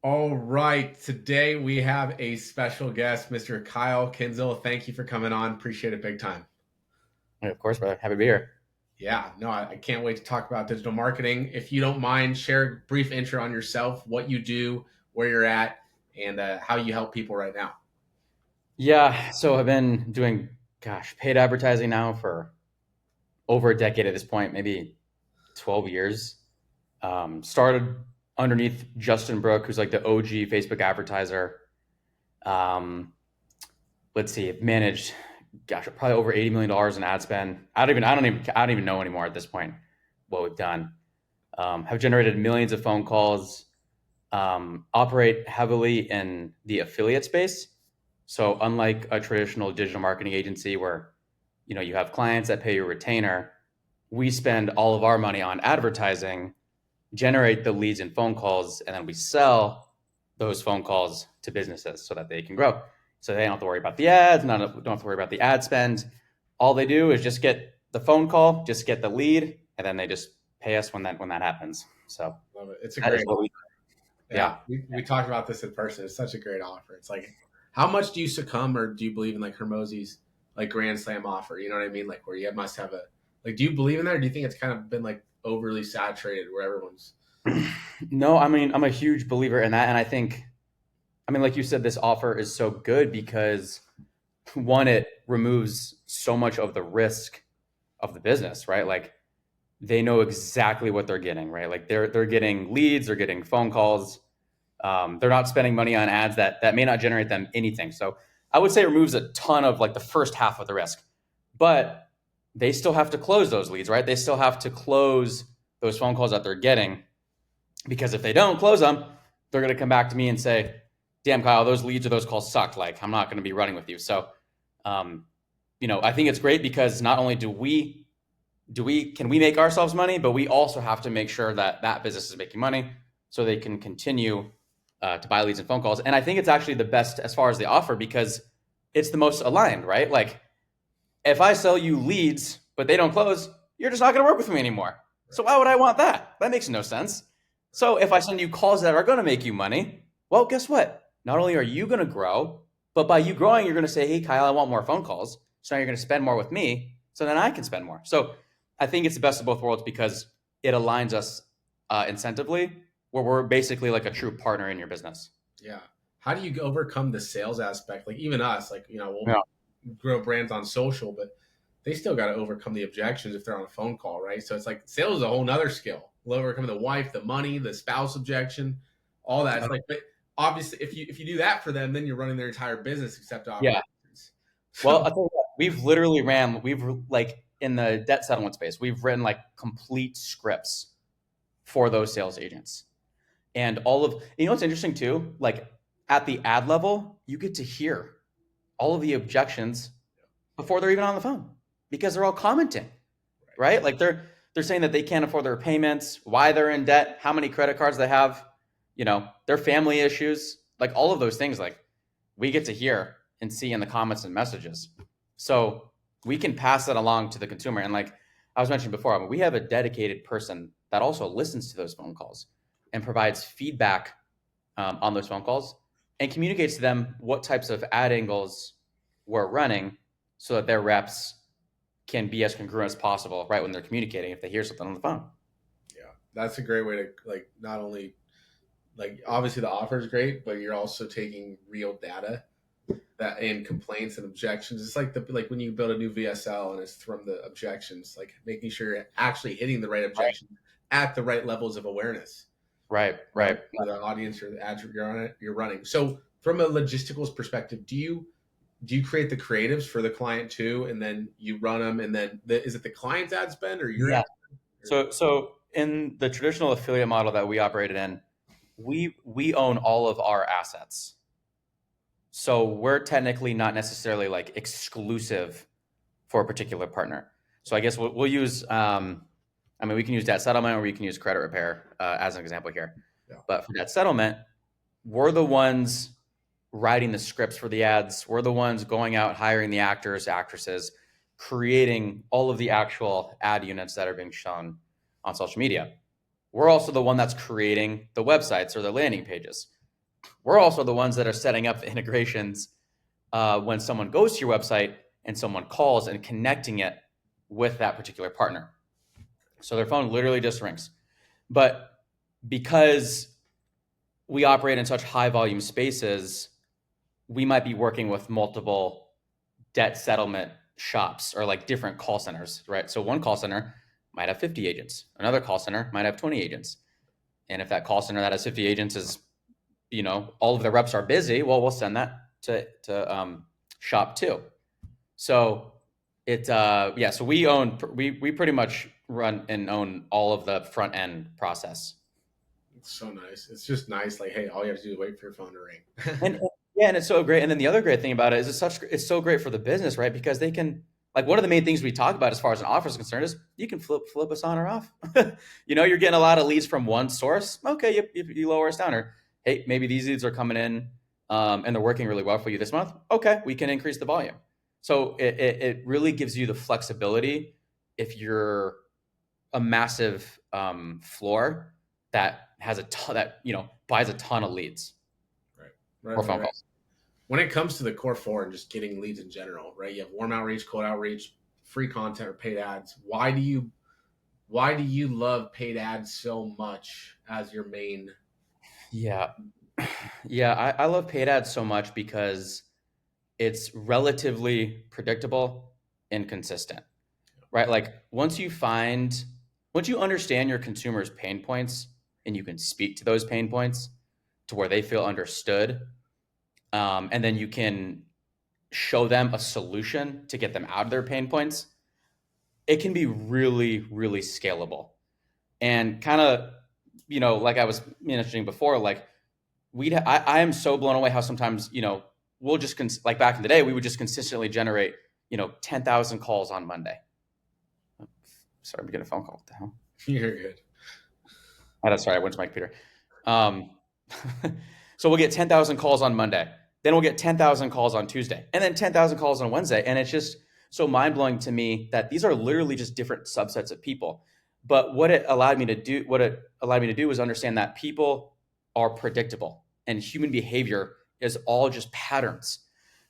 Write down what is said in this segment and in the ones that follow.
All right. Today we have a special guest, Mr. Kyle Kinzel. Thank you for coming on. Appreciate it big time. Yeah, of course, brother. Happy to be here. Yeah, no, I can't wait to talk about digital marketing. If you don't mind, share a brief intro on yourself, what you do, where you're at, and how you help people right now. Yeah, so I've been doing, paid advertising now for over a decade at this point, maybe 12 years. Started underneath Justin Brook, who's like the OG Facebook advertiser. Um, let's see, I've managed, probably over $80 million in ad spend. I don't even know anymore at this point what we've done. Have generated millions of phone calls. Operate heavily in the affiliate space. So unlike a traditional digital marketing agency where you have clients that pay your retainer, we spend all of our money on advertising, generate the leads and phone calls, and then we sell those phone calls to businesses so that they can grow. So they don't have to worry about the ads, don't have to worry about the ad spend. All they do is just get the phone call, just get the lead, and then they just pay us when that happens. So Love it. It's a that is great what we offer. Yeah, yeah. we talked about this in person. It's such a great offer. It's like, how much do you succumb or do you believe in like Hermosi's like Grand Slam offer? You know what I mean? Like where you must have a like. Do you believe in that, or do you think it's kind of been like overly saturated where everyone's No, I mean, I'm a huge believer in that. And like you said, this offer is so good because one, it removes so much of the risk of the business, right? Like they know exactly what they're getting, right? Like they're getting leads, they're getting phone calls. They're not spending money on ads that may not generate them anything. So I would say it removes a ton of like the first half of the risk, but they still have to close those leads, right? They still have to close those phone calls that they're getting because if they don't close them, they're going to come back to me and say, "Damn, Kyle, those leads or those calls sucked. Like, I'm not going to be running with you." So, um, I think it's great because not only can we make ourselves money, but we also have to make sure that that business is making money so they can continue to buy leads and phone calls. And I think it's actually the best as far as the offer because it's the most aligned, right? Like, if I sell you leads but they don't close, you're just not going to work with me anymore. So why would I want that? That makes no sense. So if I send you calls that are going to make you money, well, guess what? Not only are you going to grow, but by you growing, you're going to say, "Hey, Kyle, I want more phone calls." So now you're going to spend more with me. So then I can spend more. So I think it's the best of both worlds because it aligns us incentively, where we're basically like a true partner in your business. yeah. How do you overcome the sales aspect? Like even us, like we'll Yeah. grow brands on social, but they still got to overcome the objections if they're on a phone call, right? So it's like sales is a whole nother skill. Overcoming the wife, the money, the spouse objection, all that. It's like, but obviously, if you do that for them, then you're running their entire business except Yeah. operations. Well, So I think we've like in the debt settlement space, we've written like complete scripts for those sales agents. And what's interesting too, like at the ad level, you get to hear all of the objections before they're even on the phone because they're all commenting, right? Like they're saying that they can't afford their payments, why they're in debt, how many credit cards they have, their family issues, like all of those things like we get to hear and see in the comments and messages. So we can pass that along to the consumer. And like I was mentioning before, I mean, we have a dedicated person that also listens to those phone calls and provides feedback on those phone calls and communicates to them what types of ad angles we're running so that their reps can be as congruent as possible right when they're communicating if they hear something on the phone. yeah, that's a great way to like not only like obviously the offer is great, but you're also taking real data that and complaints and objections. It's like like when you build a new VSL and it's from the objections, like making sure you're actually hitting the right Right. objection at the right levels of awareness Right. Right. for the audience or the ads you're on it, you're running. So from a logisticals perspective, do you create the creatives for the client too, and then you run them, and then is it the client's ad spend or your Yeah. ad spend? So in the traditional affiliate model that we operated in, we own all of our assets. So we're technically not necessarily like exclusive for a particular partner. So I guess we'll use, we can use debt settlement or we can use credit repair as an example here. Yeah, But for debt settlement, we're the ones writing the scripts for the ads. We're the ones going out, hiring the actors, actresses, creating all of the actual ad units that are being shown on social media. We're also the one that's creating the websites or the landing pages. we're also the ones that are setting up the integrations when someone goes to your website and someone calls and connecting it with that particular partner. So their phone literally just rings. But because we operate in such high volume spaces, we might be working with multiple debt settlement shops or like different call centers, right? So one call center might have 50 agents, another call center might have 20 agents. And if that call center that has 50 agents is, all of the reps are busy, well, we'll send that to shop two. So yeah, so we pretty much run and own all of the front end process. It's so nice. It's just nice. Like, hey, all you have to do is wait for your phone to And ring. yeah, and it's so great. And then the other great thing about it is it's so great for the business, right? Because they can, like, one of the main things we talk about as far as an offer is concerned is you can flip us on or off. You're getting a lot of leads from one source. Okay, you lower us down, or hey, maybe these leads are coming in and they're working really well for you this month. Okay, we can increase the volume. So it really gives you the flexibility if you're a massive floor that has a ton that buys a ton of leads Right. Right. or Right. phone Right. calls. When it comes to the core four and just getting leads in general, right? You have warm outreach, cold outreach, free content, or paid ads. Why do you love paid ads so much as your main? Yeah. Yeah, I love paid ads so much because it's relatively predictable and consistent, right? Like once you understand your consumers' pain points and you can speak to those pain points to where they feel understood, and then you can show them a solution to get them out of their pain points, it can be really, really scalable. And kind of, like I was mentioning before, like I am so blown away how sometimes we'll just like back in the day we would just consistently generate 10,000 calls on Monday. Sorry, I'm getting a phone call. What the hell? You're good. Sorry, I went to my computer. Um, so we'll get 10,000 calls on Monday, then we'll get 10,000 calls on Tuesday, and then 10,000 calls on Wednesday, and it's just so mind blowing to me that these are literally just different subsets of people. But what it allowed me to do was understand that people are predictable and human behavior is all just patterns.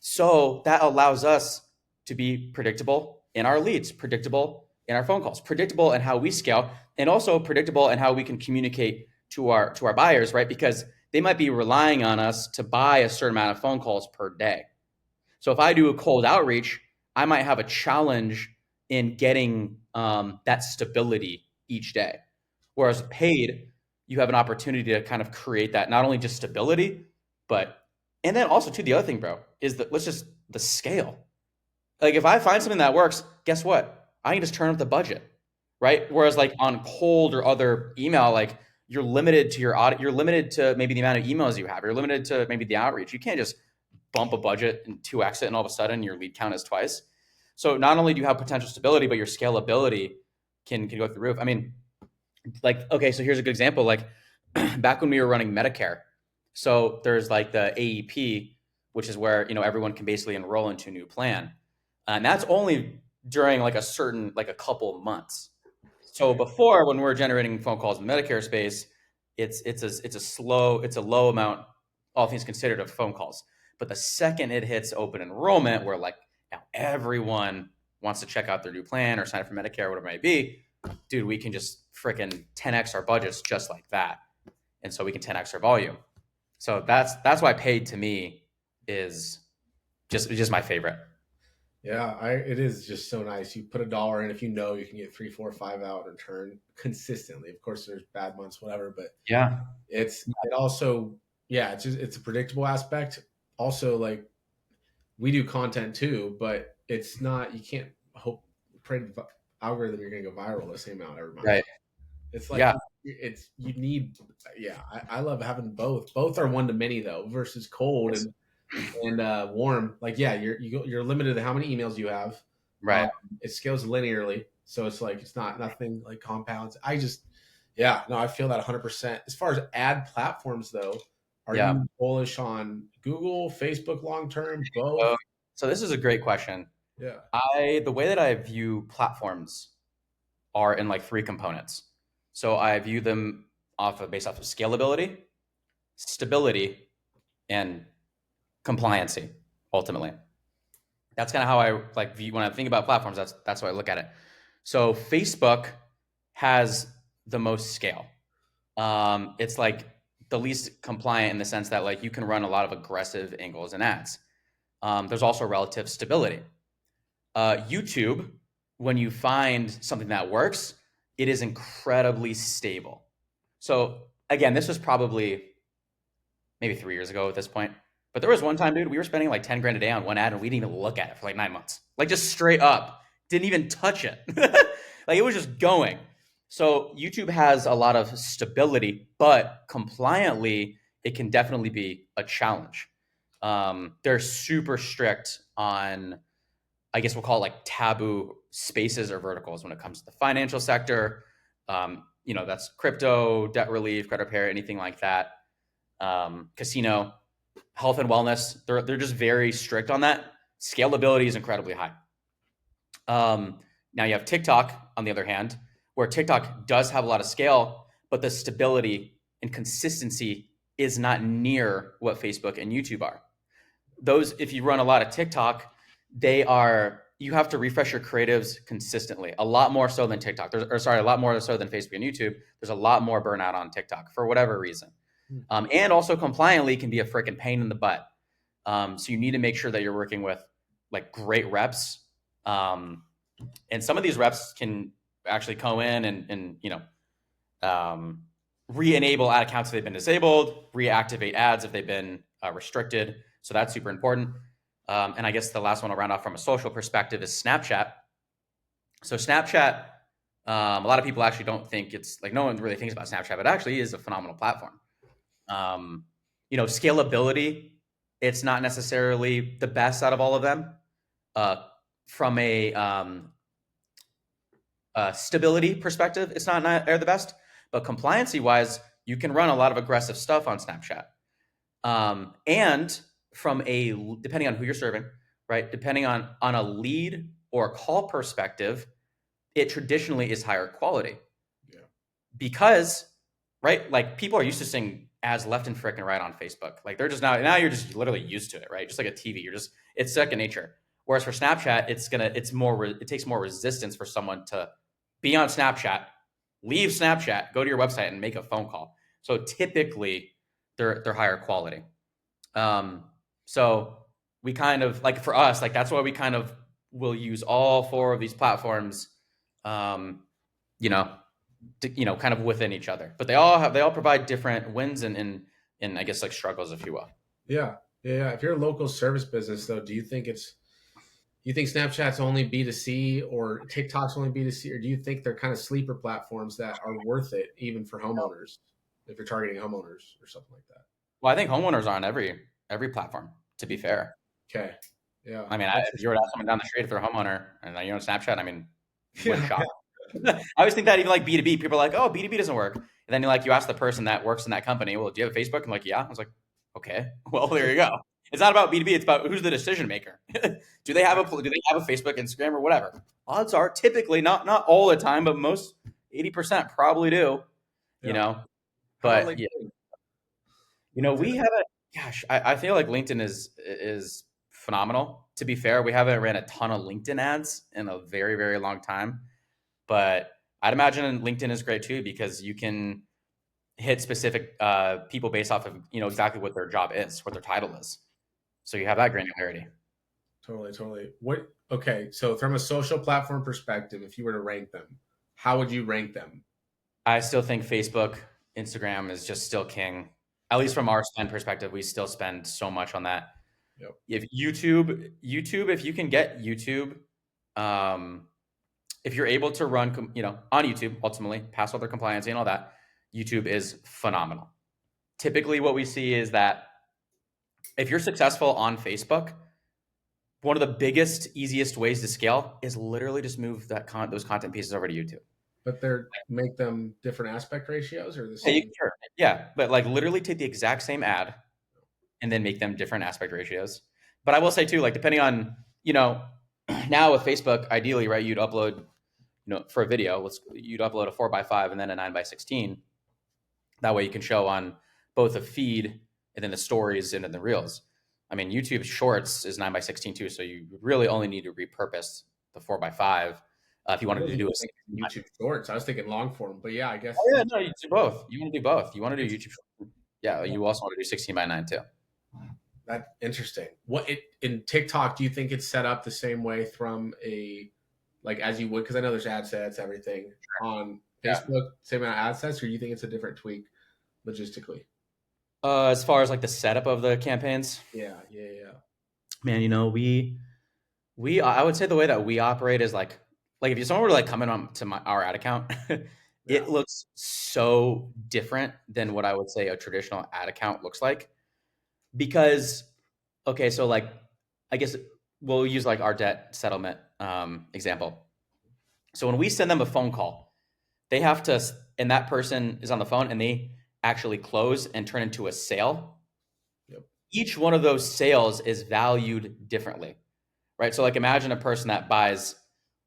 So that allows us to be predictable in our leads, predictable in our phone calls, predictable in how we scale, and also predictable in how we can communicate to our buyers, right? Because they might be relying on us to buy a certain amount of phone calls per day. So if I do a cold outreach, I might have a challenge in getting that stability each day. Whereas paid, you have an opportunity to kind of create that not only just stability, but and then also too the other thing, bro, is that let's just the scale. Like if I find something that works, guess what? I can just turn up the budget, right? Whereas like on cold or other email, like you're limited to your audit, you're limited to maybe the amount of emails you have, you're limited to maybe the outreach. You can't just bump a budget and 2x it and all of a sudden your lead count is twice. So not only do you have potential stability, but your scalability can go through the roof. I mean, like, okay, so here's a good example. Like back when we were running Medicare, so there's like the AEP, which is where everyone can basically enroll into a new plan, and that's only during like a couple months. So Right. before, when we're generating phone calls in the Medicare space, it's a low amount, all things considered, of phone calls. But the second it hits open enrollment, where like now everyone wants to check out their new plan or sign up for Medicare, whatever it may be, dude, we can just freaking 10x our budgets just like that, and so we can 10x our volume. So that's why paid to me is just my favorite. Yeah, it is just so nice. You put a dollar in, if you know you can get three, four, five out in return consistently. Of course, there's bad months, whatever, but Yeah, it also, yeah, it's a predictable aspect. Also, like we do content too, but it's not, you can't hope pray to the algorithm you're gonna go viral the same amount every month. right. It's like Yeah, it's you need, yeah. I love having both. Both are one to many though versus cold it's and warm. Like yeah, you're limited to how many emails you have. Um, right. it scales linearly, so it's like it's not nothing like compounds. I just yeah, no, I feel that 100%. As far as ad platforms though, are Yeah. you bullish on Google, Facebook long term, both? So, so this is a great question. Yeah. The way that I view platforms are in like three components. So I view them based off of scalability, stability, and compliancy ultimately. That's kind of how I like view when I think about platforms. That's how I look at it. So Facebook has the most scale. It's like the least compliant in the sense that like you can run a lot of aggressive angles and ads. There's also relative stability. YouTube, when you find something that works, it is incredibly stable. So again, this was probably maybe 3 years ago at this point. But there was one time, dude, we were spending like 10 grand a day on one ad and we didn't even look at it for like 9 months. Like just straight up, didn't even touch it. Like it was just going. So YouTube has a lot of stability, but compliantly, it can definitely be a challenge. They're super strict on, I guess we'll call it like taboo spaces or verticals when it comes to the financial sector. That's crypto, debt relief, credit repair, anything like that. Casino, health and wellness. They're just very strict on that. Scalability is incredibly high. Now you have TikTok, on the other hand, where TikTok does have a lot of scale, but the stability and consistency is not near what Facebook and YouTube are. Those, if you run a lot of TikTok, you have to refresh your creatives consistently, a lot more so than TikTok. A lot more so than Facebook and YouTube. There's a lot more burnout on TikTok for whatever reason. And also compliantly can be a freaking pain in the butt. So you need to make sure that you're working with like great reps. And some of these reps can actually go in and re-enable ad accounts if they've been disabled, reactivate ads if they've been restricted. So that's super important. And I guess the last one I'll round off from a social perspective is Snapchat. So Snapchat, a lot of people actually don't think it's like, no one really thinks about Snapchat, but it actually is a phenomenal platform. Scalability, it's not necessarily the best out of all of them. From a stability perspective, it's not the best, but compliancy wise, you can run a lot of aggressive stuff on Snapchat. And from depending on who you're serving, right? Depending on a lead or a call perspective, it traditionally is higher quality. Yeah. Because, right, like people are used to seeing ads left and frickin' right on Facebook. Like they're just now you're just literally used to it, right? Just like a TV, it's second nature. Whereas for Snapchat, it takes more resistance for someone to be on Snapchat, leave Snapchat, go to your website and make a phone call. So typically they're higher quality. So we kind of like, for us, like that's why we kind of will use all four of these platforms, kind of within each other, but they all provide different wins and I guess like struggles, if you will. Yeah. Yeah. If you're a local service business though, do you think Snapchat's only B2C or TikTok's only B2C, or do you think they're kind of sleeper platforms that are worth it even for homeowners if you're targeting homeowners or something like that? Well, I think homeowners are on every platform, to be fair. Okay. Yeah. I mean, if you were to ask someone down the street if they're a homeowner and you're on Snapchat, I mean, what a Yeah. shock. I always think that even like B2B, people are like, oh, B2B doesn't work. And then you ask the person that works in that company, well, do you have a Facebook? I'm like, yeah. I was like, okay, well, there you go. It's not about B2B. It's about who's the decision maker. Do they have a Facebook, Instagram, or whatever? Odds are typically not all the time, but most 80% probably do. Yeah. How about But yeah, LinkedIn? we haven't. Gosh, I feel like LinkedIn is phenomenal. To be fair, we haven't ran a ton of LinkedIn ads in a very, very long time. But I'd imagine LinkedIn is great too because you can hit specific people based off of exactly what their job is, what their title is. So you have that granularity. Totally. Okay, so from a social platform perspective, if you were to rank them, how would you rank them? I still think Facebook, Instagram is just still king. At least from our spend perspective, we still spend so much on that. Yep. If YouTube, if you can get YouTube, if you're able to run, on YouTube, ultimately pass all their compliance and all that, YouTube is phenomenal. Typically, what we see is that if you're successful on Facebook, one of the biggest, easiest ways to scale is literally just move those content pieces over to YouTube. But make them different aspect ratios or the Yeah, same? sure. Yeah, but like literally take the exact same ad and then make them different aspect ratios. But I will say too, like depending on, now with Facebook, ideally, right, you'd upload, for a video, you'd upload a 4x5 and then a 9x16. That way you can show on both a feed and then the stories and then the reels. I mean, YouTube Shorts is 9 by 16 too, so you really only need to repurpose the 4 by 5 if you I wanted to wasn't do a even thinking YouTube Shorts. I was thinking long form, but yeah, I guess Oh yeah, no, you do both. You want to do both. You want to do YouTube. interesting. Yeah, Yeah, you also want to do 16 by 9 too. that interesting. What it in TikTok? Do you think it's set up the same way from a like as you would? Because I know there's ad sets, everything on Yeah. Facebook, same amount of ad sets, or you think it's a different tweak logistically? As far as like the setup of the campaigns, Yeah, yeah, yeah, man, we I would say the way that we operate is like if you someone were to like come in on to our ad account, yeah. it looks so different than what I would say a traditional ad account looks like because okay, so like I guess we'll use like our debt settlement example. So when we send them a phone call, they have to, and that person is on the phone and they actually close and turn into a sale. Yep. Each one of those sales is valued differently, right? So like imagine a person that buys,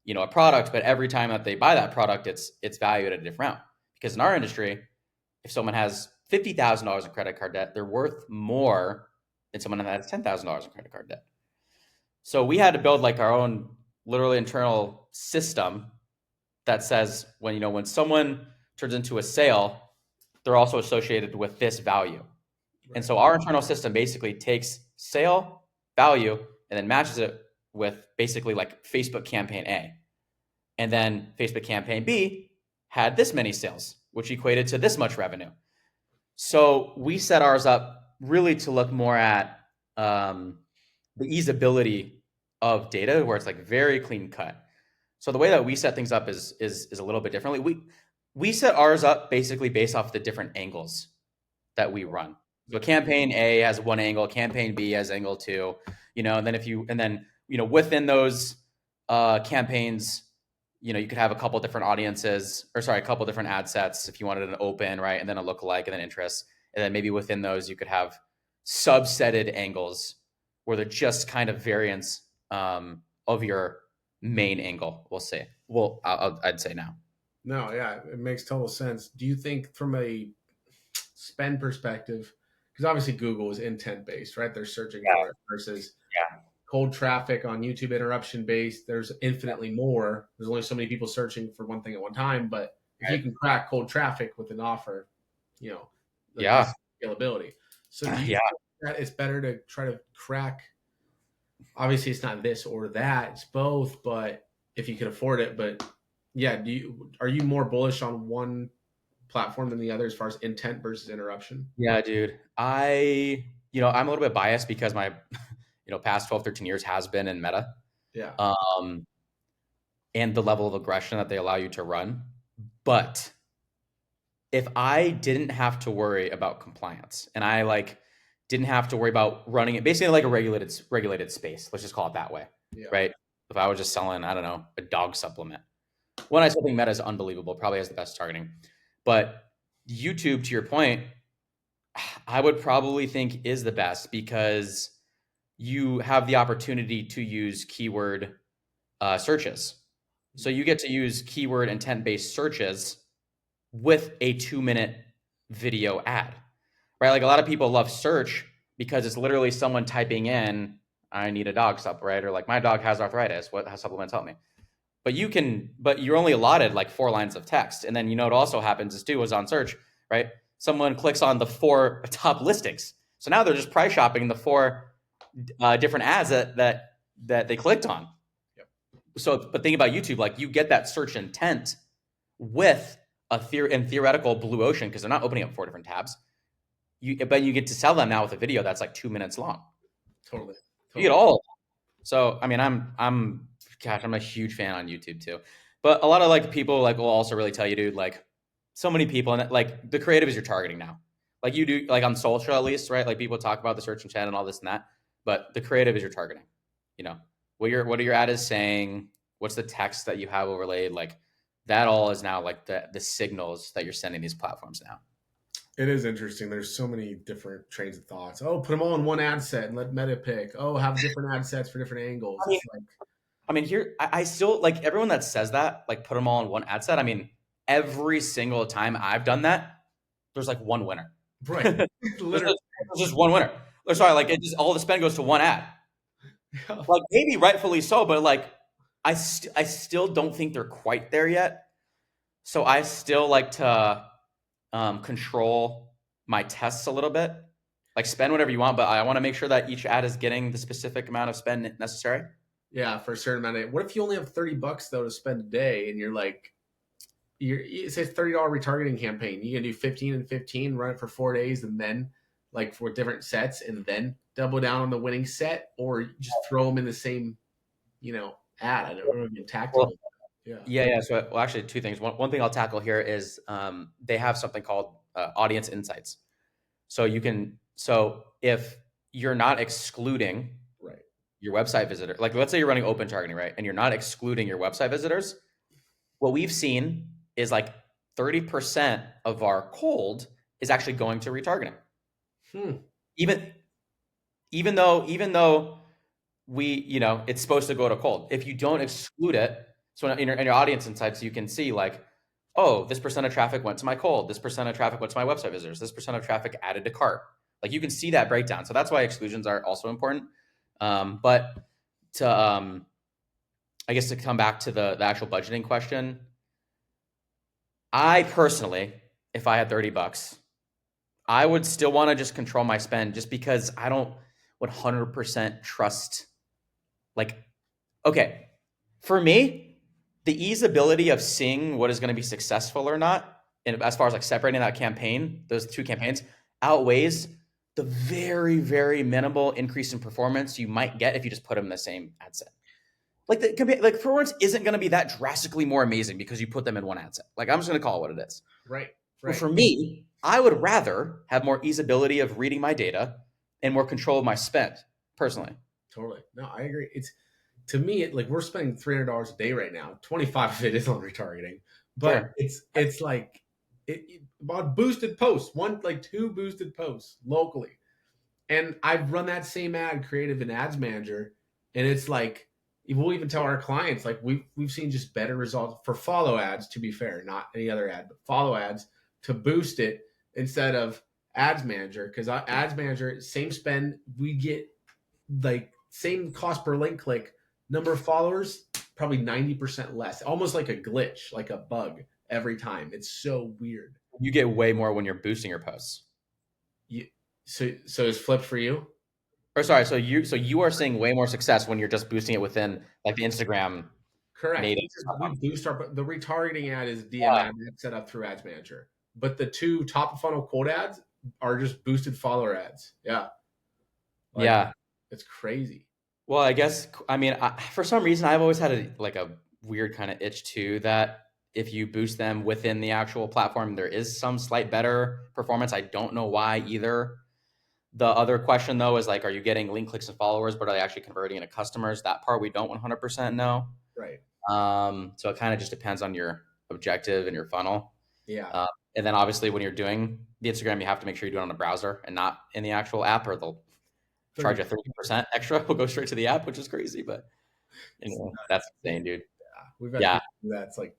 a product, but every time that they buy that product, it's valued at a different amount. Because in our industry, if someone has $50,000 in credit card debt, they're worth more than someone that has $10,000 in credit card debt. So we had to build like our own literally internal system that says when someone turns into a sale, they're also associated with this value. And Right. so our internal system basically takes sale value and then matches it with basically like Facebook campaign A. And then Facebook campaign B had this many sales, which equated to this much revenue. So we set ours up really to look more at the easeability of data where it's like very clean cut. So the way that we set things up is a little bit differently. We set ours up basically based off the different angles that we run. So campaign A has one angle, campaign B has angle two, and then within those campaigns, you could have a couple different audiences, or sorry, a couple different ad sets if you wanted an open, right, and then a lookalike, and then interest, and then maybe within those you could have subsetted angles where they're just kind of variants of your main angle. We'll say. Well, I'd say now. No, yeah, it makes total sense. Do you think from a spend perspective, because obviously Google is intent based, right? They're searching Yeah, for it versus yeah, cold traffic on YouTube interruption based. There's infinitely more. There's only so many people searching for one thing at one time. But if you right, can crack cold traffic with an offer, you know, like yeah, this scalability. So do you yeah. think that it's better to try to crack? Obviously, it's not this or that; it's both. But if you can afford it, but yeah, are you more bullish on one platform than the other as far as intent versus interruption? Yeah, dude. I'm a little bit biased because my, past 12, 13 years has been in Meta, Yeah, um, and the level of aggression that they allow you to run. But if I didn't have to worry about compliance and I didn't have to worry about running it basically like a regulated space, let's just call it that way, yeah, right? If I was just selling, I don't know, a dog supplement. One, I still think Meta is unbelievable, probably has the best targeting. But YouTube, to your point, I would probably think is the best because you have the opportunity to use keyword searches. So you get to use keyword intent based searches with a 2 minute video ad, right? Like a lot of people love search because it's literally someone typing in, I need a dog sup, right? Or like my dog has arthritis. What supplements help me? But you're only allotted like 4 lines of text. And then what also happens is too is on search, right? Someone clicks on the 4 top listings. So now they're just price shopping the 4 different ads that they clicked on. yep, So, but think about YouTube, like you get that search intent with theoretical blue ocean because they're not opening up 4 different tabs. But you get to sell them now with a video that's like 2 minutes long. totally, You get totally. all of them. So I mean, gosh, I'm a huge fan on YouTube too. But a lot of like people like will also really tell you, dude, like so many people and like the creative is you're targeting now. Like you do like on social at least, right? Like people talk about the search intent and all this and that, but the creative is your targeting. You know, what are your ad is saying, what's the text that you have overlaid, like that all is now like the signals that you're sending these platforms now. It is interesting. There's so many different trains of thoughts. Oh, put them all in one ad set and let Meta pick. Oh, have different ad sets for different angles. I mean, It's like, here I still like everyone that says that, like put them all in one ad set. I mean, every single time I've done that, there's like one winner. Right. There's Literally. just one winner. Or sorry, like it just all the spend goes to one ad. Yeah. Like maybe rightfully so, but like I still don't think they're quite there yet. So I still like to control my tests a little bit. Like spend whatever you want, but I want to make sure that each ad is getting the specific amount of spend necessary. Yeah, for a certain amount of. What if you only have $30 though to spend a day, and you're like, it says $30 retargeting campaign. You can do 15 and 15, run it for 4 days, and then like for different sets, and then double down on the winning set, or just throw them in the same, ad. I don't know, be Well, tactical. Yeah. yeah. So, well, actually, two things. One thing I'll tackle here is they have something called audience insights. So if you're not excluding Right. your website visitor, like let's say you're running open targeting, right, and you're not excluding your website visitors, what we've seen is like 30% of our cold is actually going to retargeting. Hmm. Even even though it's supposed to go to cold. If you don't exclude it, so in your audience insights, you can see like, oh, this percent of traffic went to my cold, this percent of traffic went to my website visitors, this percent of traffic added to cart. Like you can see that breakdown. So that's why exclusions are also important. But to I guess to come back to the actual budgeting question, I personally, if I had $30, I would still want to just control my spend just because I don't 100% trust like okay, for me, the easeability of seeing what is going to be successful or not, and as far as like separating that campaign, those two campaigns, outweighs the very, very minimal increase in performance you might get if you just put them in the same ad set. Like like performance isn't going to be that drastically more amazing because you put them in one ad set. Like I'm just going to call it what it is. Right. But Right. for me, I would rather have more easeability of reading my data and more control of my spend personally. Totally. No, I agree. It's to me, like we're spending $300 a day right now. 25 of it is on retargeting, but Sure. it's like about boosted posts, one like two boosted posts locally, and I've run that same ad creative in Ads Manager, and it's like we'll even tell our clients like we've seen just better results for follow ads. To be fair, not any other ad, but follow ads to boost it instead of Ads Manager because Ads Manager same spend we get like same cost per link click, number of followers probably 90% less, almost like a glitch, like a bug every time. It's so weird. You get way more when you're boosting your posts. You, so it's flipped for you. Or sorry, so you are seeing way more success when you're just boosting it within like the Instagram Correct, native because we platform. boost our the retargeting ad is DM ad that's set up through Ads Manager, but the two top of funnel quote ads are just boosted follower ads. Yeah, like Yeah. it's crazy. Well, I guess I mean for some reason I've always had a weird kind of itch too that if you boost them within the actual platform, there is some slight better performance. I don't know why either. The other question though is like, are you getting link clicks and followers, but are they actually converting into customers? That part we don't 100% know. Right. So it kind of just depends on your objective and your funnel. Yeah. Uh, and then obviously when you're doing the Instagram, you have to make sure you do it on a browser and not in the actual app, or they'll charge 30. you 30% extra. We'll go straight to the app, which is crazy, but It's anyway, that's nuts. insane, dude. We've had Yeah, people that's like,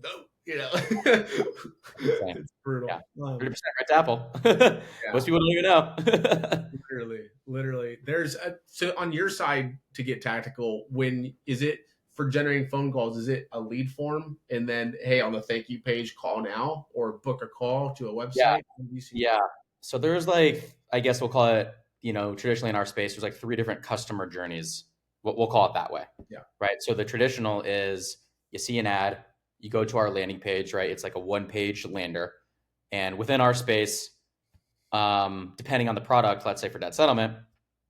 no, insane. it's brutal. Yeah, 30% right to Apple. Yeah, Most people don't even know. literally. So on your side to get tactical. When is it for generating phone calls? Is it a lead form and then hey on the thank you page call now or book a call to a Yeah, website? How do you see yeah. So there's like, I guess we'll call it, traditionally in our space, there's like three different customer journeys. We'll call it that way, Yeah, right? So the traditional is you see an ad, you go to our landing page, right? It's like a one page lander. And within our space, depending on the product, let's say for debt settlement,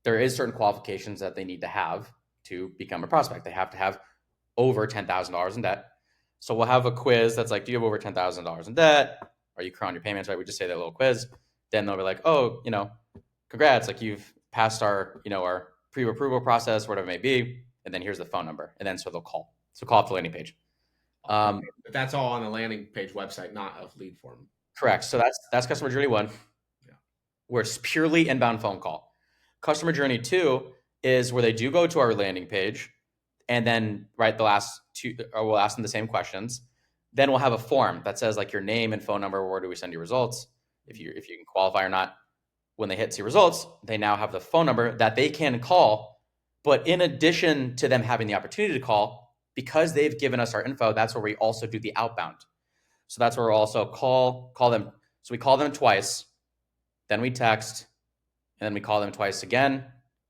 there is certain qualifications that they need to have to become a prospect. They have to have over $10,000 in debt. So we'll have a quiz that's like, do you have over $10,000 in debt? Are you current on your payments? Right? We just say that little quiz. Then they'll be like, oh, congrats, like you've passed our pre-approval process, whatever it may be. And then here's the phone number. And then so they'll call. So call up the landing page. okay. Um, But that's all on a landing page website, not a lead form. correct. So that's customer journey one, Yeah, where it's purely inbound phone call. Customer journey two is where they do go to our landing page, and then right the last two, or we'll ask them the same questions. Then we'll have a form that says like your name and phone number. Where do we send your results? if you can qualify or not. When they hit see results, they now have the phone number that they can call. But in addition to them having the opportunity to call, because they've given us our info, that's where we also do the outbound. So that's where we'll also call them. So we call them twice, then we text, and then we call them twice again,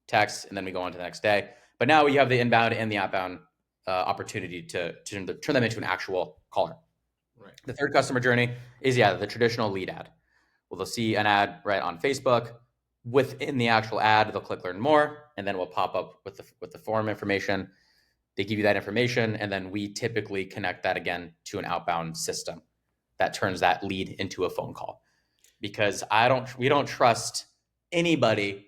text, and then we go on to the next day. But now you have the inbound and the outbound opportunity to turn them into an actual caller. Right. The third customer journey is the traditional lead ad. Well, they'll see an ad right on Facebook. Within the actual ad, they'll click learn more, and then we'll pop up with the form information. They give you that information, and then we typically connect that again to an outbound system that turns that lead into a phone call. Because we don't trust anybody.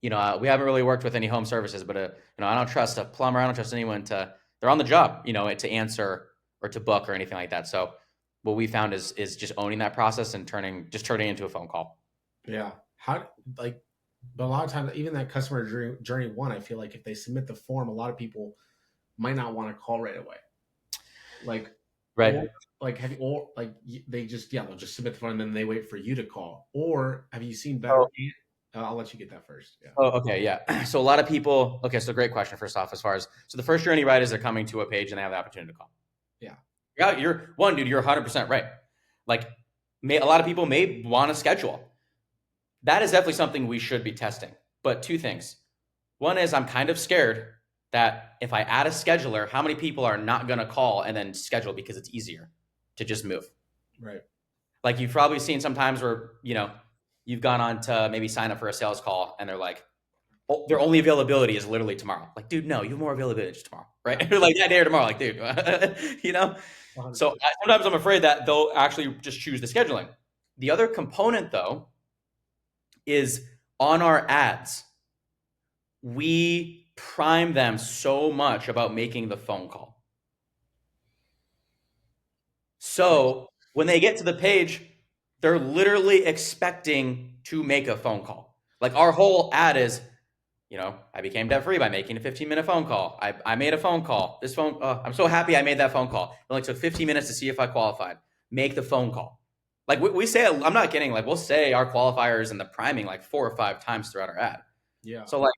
We haven't really worked with any home services, but I don't trust a plumber. I don't trust anyone they're on the job, to answer or to book or anything like that. So what we found is just owning that process and turning into a phone call. Yeah. But a lot of times, even that customer journey one, I feel like if they submit the form, a lot of people might not want to call right away. Right. They just, they'll just submit the form and then they wait for you to call. Or have you seen better? I'll let you get that first. Yeah. Oh, okay. Yeah. So a lot of people, okay. So great question. First off, so the first journey, right, is they're coming to a page and they have the opportunity to call. Yeah. You're 100% right. Like a lot of people may want to schedule. That is definitely something we should be testing. But two things. One is I'm kind of scared that if I add a scheduler, how many people are not going to call and then schedule because it's easier to just move. Right. Like you've probably seen sometimes where, you've gone on to maybe sign up for a sales call and they're like, oh, their only availability is literally tomorrow. Like, dude, no, you have more availability just tomorrow, right? Like that day or tomorrow, like, dude, 100%. So sometimes I'm afraid that they'll actually just choose the scheduling. The other component, though, is on our ads, we prime them so much about making the phone call. So when they get to the page, they're literally expecting to make a phone call. Like our whole ad is, I became debt free by making a 15-minute phone call. I made a phone call. I'm so happy I made that phone call. It only took 15 minutes to see if I qualified. Make the phone call. Like we say, I'm not kidding. Like we'll say our qualifiers and the priming like 4 or 5 times throughout our ad. Yeah. So like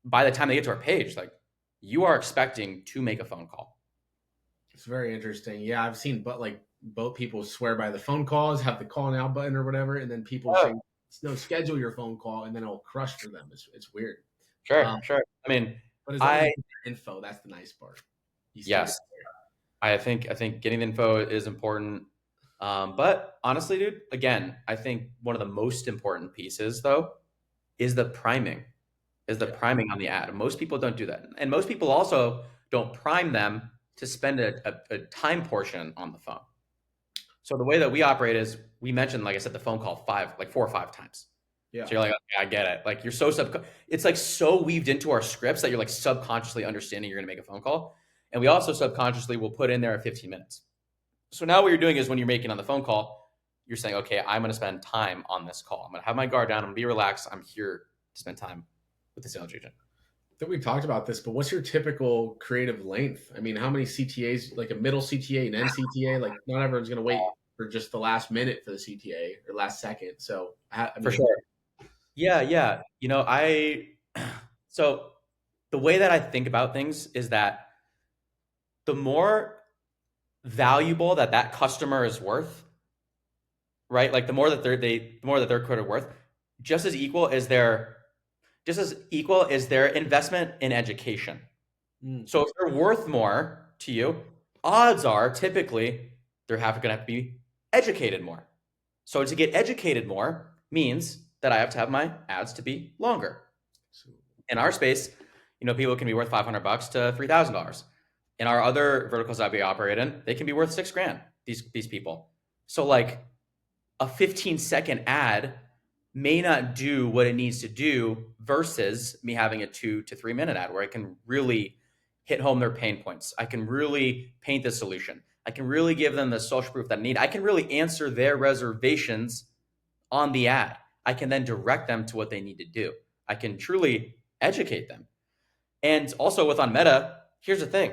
by the time they get to our page, like you are expecting to make a phone call. It's very interesting. Yeah, I've seen, both people swear by the phone calls, have the call now button or whatever, and then people say, "No, schedule your phone call," and then it'll crush for them. It's weird. Sure. I mean, but as long as you get their info, that's the nice part. Yes, I think getting the info is important. But honestly, dude, again, I think one of the most important pieces, though, is the priming. Priming on the ad. Most people don't do that, and most people also don't prime them to spend a time portion on the phone. So the way that we operate is we mentioned, like I said, the phone call 4 or 5 times. Yeah. So you're like, okay, I get it. Like you're so it's like so weaved into our scripts that you're like subconsciously understanding you're going to make a phone call. And we also subconsciously will put in there 15 minutes. So now what you're doing is when you're making on the phone call, you're saying, okay, I'm going to spend time on this call. I'm going to have my guard down. I'm going to be relaxed. I'm here to spend time with the sales agent. I think we talked about this, but what's your typical creative length? I mean, how many CTAs, like a middle CTA, an end CTA? Like not everyone's going to wait for just the last minute for the CTA or last second. So for sure. Yeah. So the way that I think about things is that the more valuable that customer is worth, right? Like the more that they're quoted worth, just as equal is their investment in education. So if they're worth more to you, odds are typically they're going to have to be educated more. So to get educated more means that I have to have my ads to be longer. In our space, people can be worth $500 to $3,000. In our other verticals that we operate in, they can be worth $6,000. These people. So like a 15-second ad may not do what it needs to do versus me having a 2 to 3 minute ad where I can really hit home their pain points. I can really paint the solution. I can really give them the social proof that I need. I can really answer their reservations on the ad. I can then direct them to what they need to do. I can truly educate them. And also on Meta, here's the thing.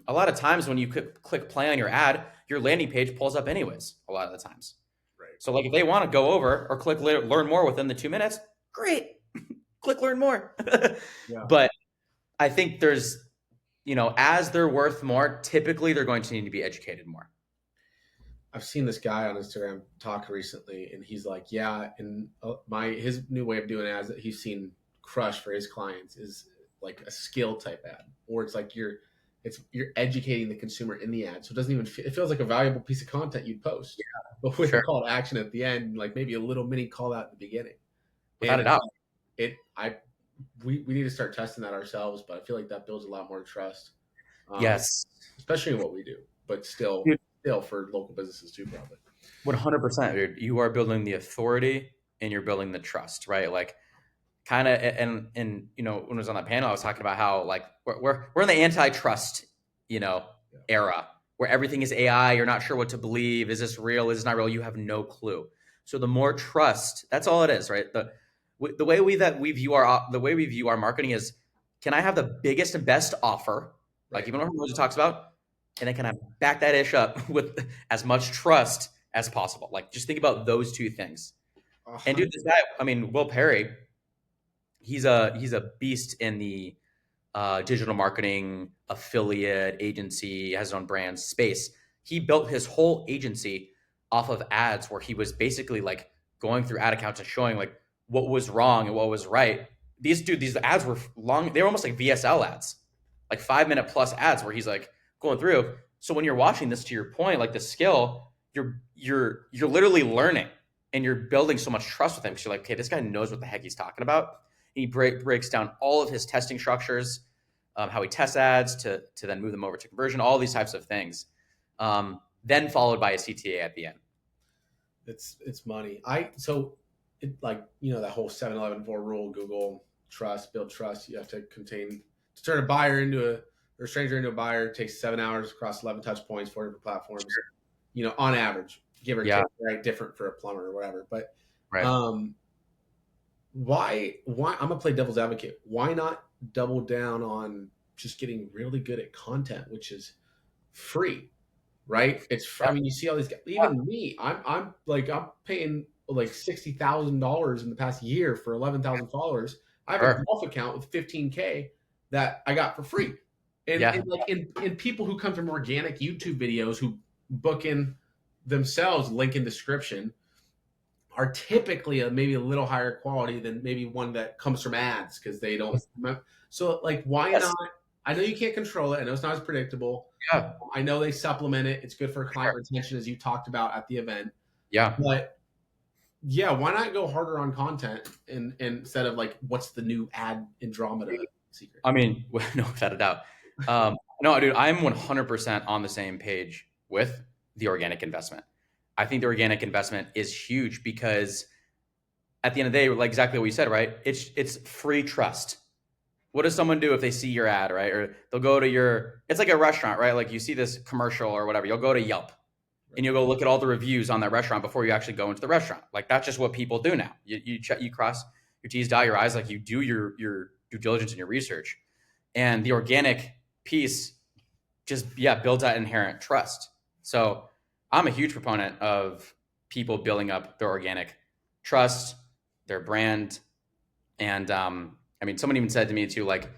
A lot of times when you click play on your ad, your landing page pulls up anyways, a lot of the times. Right. So like if they want to go over or click learn more within the 2 minutes, great. Click learn more. Yeah. But I think there's, as they're worth more, typically they're going to need to be educated more. I've seen this guy on Instagram talk recently, and he's like, "Yeah." And my his new way of doing ads that he's seen crush for his clients is like a skill type ad, or it's like you're educating the consumer in the ad, so it doesn't even it feels like a valuable piece of content you'd post, but with a Sure. call to action at the end, like maybe a little mini call out at the beginning. Without And a doubt. it I we need to start testing that ourselves, but I feel like that builds a lot more trust, um, Yes. especially in what we do, but Dude, still for local businesses too, probably. 100%, dude. You are building the authority and you're building the trust, right? Like kind of, and when I was on that panel, I was talking about how like we're in the antitrust, you know, Yeah. era where everything is AI. You're not sure what to believe. Is this real? Is this not real? You have no clue. So the more trust, that's all it is, right? The way we view our marketing is, can I have the biggest and best offer, like Right. even what Rosa talks about, and then can I back that ish up with as much trust as possible? Like just think about those two things. A And dude, hundred. this guy, I mean, Will Perry, he's a beast in the digital marketing affiliate agency, has his own brand space. He built his whole agency off of ads where he was basically like going through ad accounts and showing like what was wrong and what was right. These ads were long, they were almost like VSL ads, like 5 minute plus ads where he's like going through. So when you're watching this, to your point, like the skill, you're literally learning and you're building so much trust with him because you're like, okay, this guy knows what the heck he's talking about. He breaks down all of his testing structures, how he tests ads to then move them over to conversion, all these types of things. Then followed by a CTA at the end. It's money. It like that whole 7-11-4 rule. Google trust, build trust. You have to contain to turn a buyer into a or a stranger into a buyer. It takes 7 hours across 11 touch points, 4 different platforms. On average, give or Yeah, take, right? Different for a plumber or whatever. But right. um, why I'm gonna play devil's advocate. Why not double down on just getting really good at content, which is free, right? I Yeah, mean, you see all these guys, even me, I'm paying like $60,000 in the past year for 11,000 followers. I have a sure. golf account with 15K that I got for free. Yeah, And like in people who come from organic YouTube videos who book in themselves, link in description, are typically maybe a little higher quality than maybe one that comes from ads because they don't. So like, why yes, not? I know you can't control it. I know it's not as predictable. yeah, I know they supplement it. It's good for client sure. retention, as you talked about at the event. Yeah. But yeah, why not go harder on content instead of like, what's the new ad Andromeda secret? I mean, no, without a doubt. No, dude, I'm 100% on the same page with the organic investment. I think the organic investment is huge because at the end of the day, like exactly what you said, right? It's free trust. What does someone do if they see your ad, right? Or they'll go to it's like a restaurant, right? Like you see this commercial or whatever, you'll go to Yelp and you'll go look at all the reviews on that restaurant before you actually go into the restaurant. Like that's just what people do now. You check, you cross your T's, dot your I's, like you do your due diligence and your research. And the organic piece just, yeah, builds that inherent trust. So I'm a huge proponent of people building up their organic trust, their brand. And I mean, someone even said to me too, like,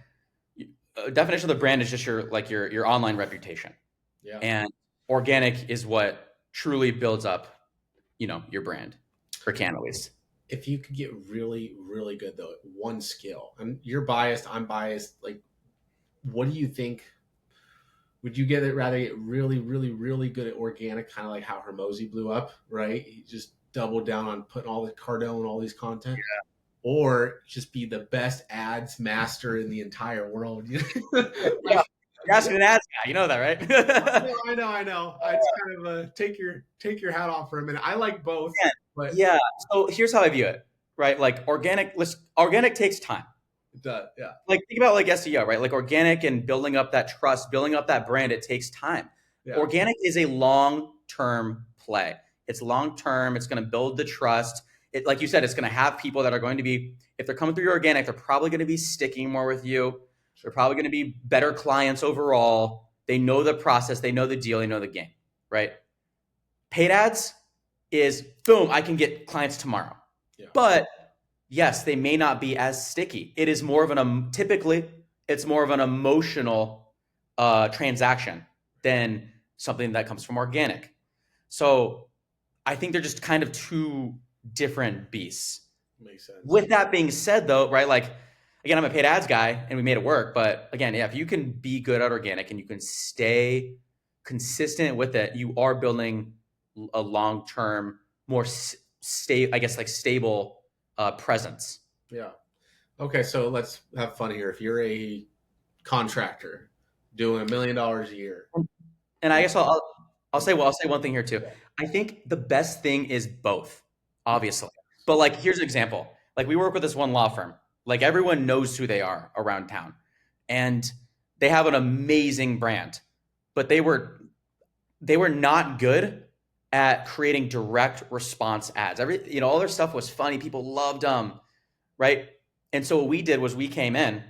a definition of the brand is just your online reputation, Yeah. and organic is what truly builds up, your brand, or can at least. If you could get really, really good though at one skill, and you're biased, I'm biased. Like, what do you think? Would you get it rather get really, really, really good at organic, kind of like how Hermosi blew up, right? He just doubled down on putting all the Cardone, all these content, or just be the best ads master in the entire world. Yeah, Like, you're asking an ads guy, you know that, right? I know. It's kind of a take your hat off for a minute. I like both, Yeah. but Yeah. So here's how I view it, right? Like organic takes time. it does, yeah, Like think about like SEO, right? Like organic and building up that trust, building up that brand, it takes time. yeah, Organic is a long-term play. It's long-term, it's going to build the trust. It, like you said, it's going to have people that are going to be, if they're coming through your organic, they're probably going to be sticking more with you. They're sure, probably going to be better clients overall. They know the process, they know the deal, they know the game, right? Paid ads, is boom, I can get clients tomorrow. Yeah. But yes, they may not be as sticky. It is more of typically it's more of an emotional transaction than something that comes from organic. So I think they're just kind of two different beasts. Makes sense. With that being said, though, right? Like, again, I'm a paid ads guy, and we made it work. But again, yeah, if you can be good at organic and you can stay consistent with it, you are building a long term, more stable, I guess, like stable presence. Yeah. Okay, so let's have fun here. If you're a contractor doing $1 million a year, And I you, guess I'll say one thing here too. yeah, I think the best thing is both, yeah, obviously. But like, here's an example. Like, we work with this one law firm. Like, everyone knows who they are around town, and they have an amazing brand. But they were not good at creating direct response ads. All their stuff was funny. People loved them, right? And so what we did was we came in,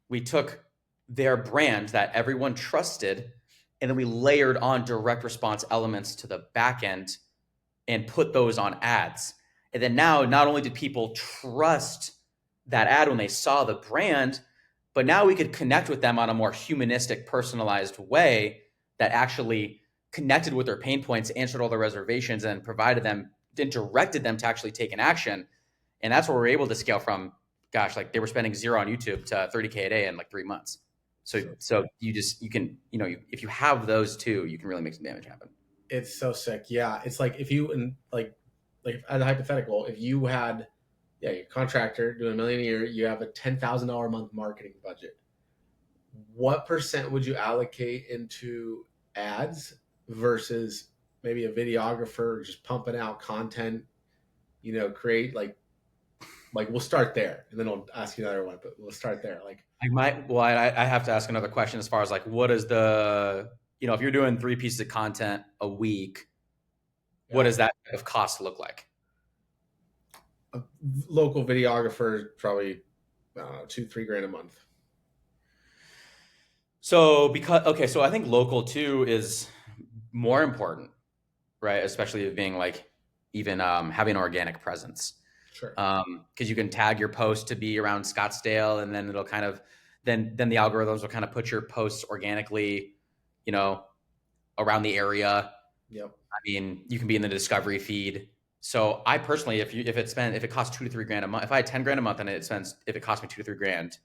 we took their brand that everyone trusted, and then we layered on direct response elements to the back end and put those on ads. And then now, not only did people trust that ad when they saw the brand, but now we could connect with them on a more humanistic, personalized way that actually connected with their pain points, answered all their reservations, and provided them, then directed them to actually take an action. And that's where we're able to scale from, gosh, like they were spending 0 on YouTube to 30K a day in like 3 months. So you can, if you have those two, you can really make some damage happen. it's so sick. Yeah, it's like if you and like as a hypothetical, if you had your contractor doing $1 million a year, you have a $10,000 a month marketing budget. What percent would you allocate into ads versus maybe a videographer just pumping out content? Create we'll start there, and then I'll ask you another one. But we'll start there. I have to ask another question as far as like, what is if you're doing 3 pieces of content a week, what Yeah, does that type of cost look like? a local videographer probably I don't know, 2-3 grand a month. So I think local too is more important, right? Especially being like even having an organic presence. Sure. Because you can tag your post to be around Scottsdale, and then it'll kind of then the algorithms will kind of put your posts organically, you know, around the area. Yep. I mean, you can be in the discovery feed. So I personally, if it costs 2 to 3 grand a month, if I had 10 grand a month and if it cost me 2 to 3 grand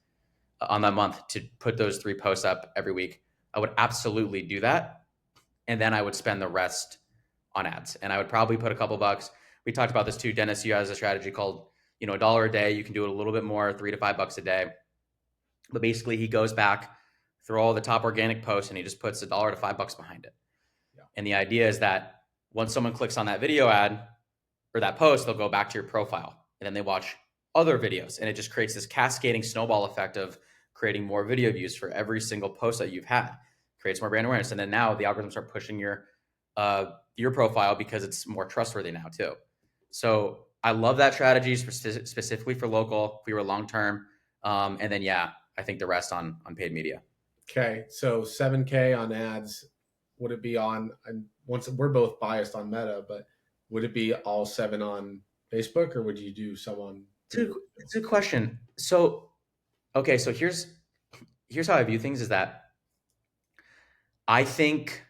on that month to put those 3 posts up every week, I would absolutely do that. And then I would spend the rest on ads. And I would probably put a couple bucks. We talked about this too. Dennis, you has a strategy called, $1 a day. You can do it a little bit more, $3 to $5 a day. But basically he goes back through all the top organic posts and he just puts $1 to $5 behind it. Yeah. And the idea is that once someone clicks on that video ad or that post, they'll go back to your profile and then they watch other videos. And it just creates this cascading snowball effect of creating more video views for every single post that you've had. Creates more brand awareness. And then now the algorithms are pushing your profile because it's more trustworthy now too. So I love that strategy specifically for local. If we were long term, and then I think the rest on paid media. Okay, so 7K on ads. Would it be on? And once we're both biased on Meta, but would it be all 7 on Facebook, or would you do some on? It's a good question. So, okay, so here's how I view things: is that I think,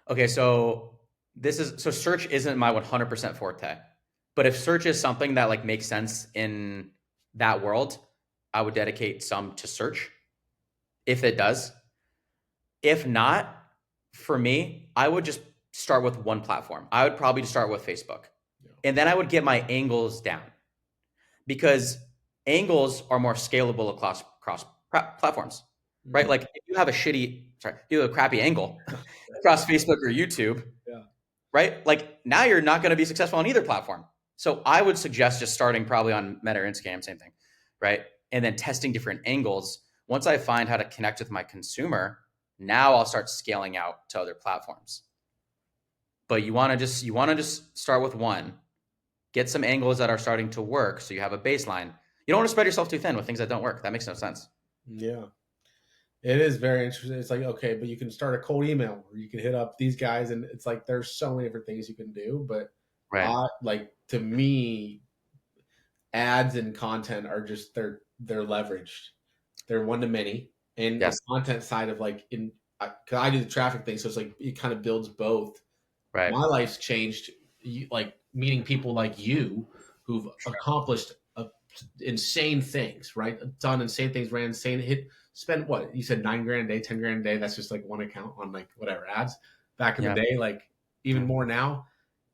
okay, so search isn't my 100% forte, but if search is something that like makes sense in that world, I would dedicate some to search if it does. If not, for me, I would just start with one platform. I would probably start with Facebook. Yeah. And then I would get my angles down because angles are more scalable across platforms, right? Like if you have a crappy angle across Facebook or YouTube, Yeah. right? Like now you're not going to be successful on either platform. So I would suggest just starting probably on Meta or Instagram, same thing, right? And then testing different angles. Once I find how to connect with my consumer, now I'll start scaling out to other platforms. But you want to just start with one, get some angles that are starting to work so you have a baseline. You don't want to spread yourself too thin with things that don't work. That makes no sense. Yeah. It is very interesting. It's like, okay, but you can start a cold email or you can hit up these guys, and it's like there's so many different things you can do. But Right. like to me, ads and content are just they're leveraged. They're one to many, and the Yes. content side of like in because I do the traffic thing, so it's like it kind of builds both. Right. My life's changed, like meeting people like you who've Sure. accomplished insane things, right? Done insane things, ran insane hit, spent what you said 9 grand a day, 10 grand a day. That's just like one account on like whatever ads back in the Yeah. day, like even Yeah. more now.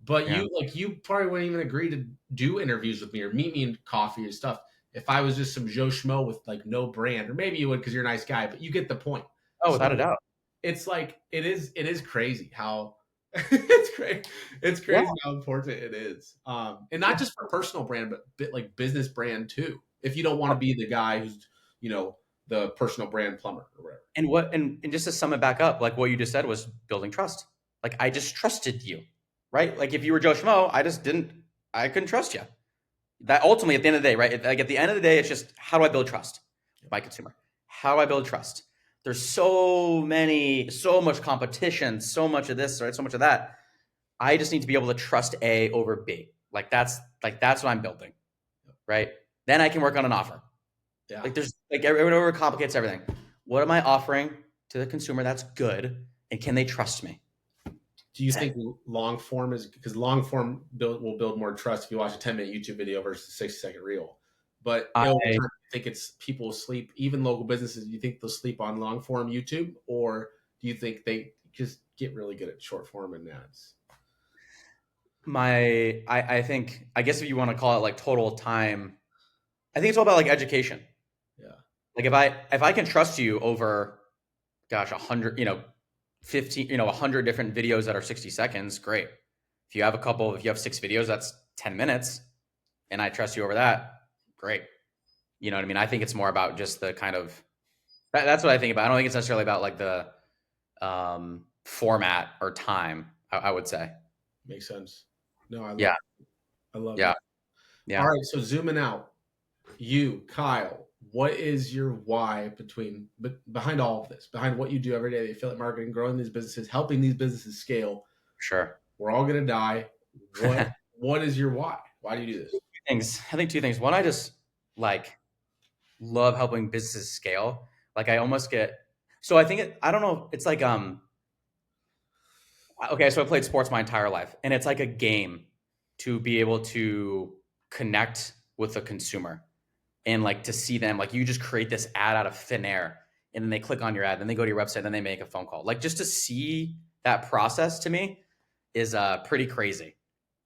But Yeah. you probably wouldn't even agree to do interviews with me or meet me in coffee and stuff if I was just some Joe Schmo with like no brand, or maybe you would because you're a nice guy, but you get the point. Oh, So without a doubt. it's like it is crazy how it's crazy. It's Yeah. crazy how important it is, and not just for personal brand, but like business brand too. If you don't want to be the guy who's you know the personal brand plumber or whatever. And just to sum it back up, like what you just said was building trust. Like I just trusted you, right? Like if you were Joe Schmo, I couldn't trust you. That ultimately at the end of the day, right? Like at the end of the day, it's just how do I build trust with my consumer? How do I build trust? There's so much competition, so much of this, right? So much of that. I just need to be able to trust A over B. That's what I'm building, right? Then I can work on an offer. Yeah. Like there's like everyone overcomplicates everything. What am I offering to the consumer that's good, and can they trust me? Do you That's it. think long form is because long form will build more trust if you watch a 10-minute YouTube video versus a 60-second reel? But over I time, I think it's people sleep, even local businesses. Do you think they'll sleep on long form YouTube, or do you think they just get really good at short form and ads? I think I guess if you want to call it like total time, I think it's all about like education. Yeah, Like if I can trust you over, gosh, 100, 15, 100 different videos that are 60 seconds, great. If you have 6 videos, that's 10 minutes, and I trust you over that, great. You know what I mean? I think it's more about just the kind of that's what I think about. I don't think it's necessarily about like the format or time. I would say, makes sense. No, yeah, I love yeah, that. All yeah, right, so zooming out, you, Kyle, what is your why behind all of this, behind what you do every day, the affiliate marketing, growing these businesses, helping these businesses scale? sure. We're all gonna die. What Two what is your why? Why do you do this? things. I think two things. One, I just like love helping businesses scale. Like I almost get so I think I don't know. It's like okay, so I played sports my entire life, and it's like a game to be able to connect with a consumer and like to see them like you just create this ad out of thin air, and then they click on your ad, then they go to your website, then they make a phone call. Like just to see that process to me is pretty crazy,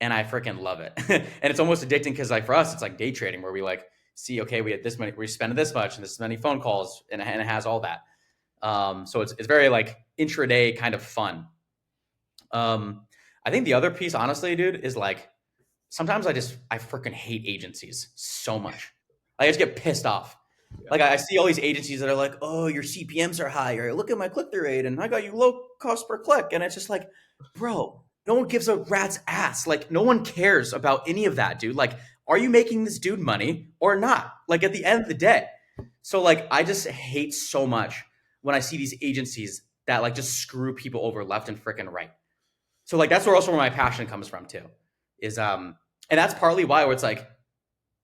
and I freaking love it. And it's almost addicting because like for us, it's like day trading where we like see okay we had this many we spend this much and this many phone calls and it has all that. So it's very like intraday kind of fun. I think the other piece, honestly, dude, is like sometimes I freaking hate agencies so much. I just get pissed off. Yeah. Like I see all these agencies that are like, "Oh, your CPMS are higher. Look at my click through rate, and I got you low cost per click." And it's just like, bro, no one gives a rat's ass. Like no one cares about any of that, dude. Like, are you making this dude money or not? Like at the end of the day. So like I just hate so much when I see these agencies that like just screw people over left and freaking right. So like that's where also where my passion comes from too. Is and that's partly why where it's like,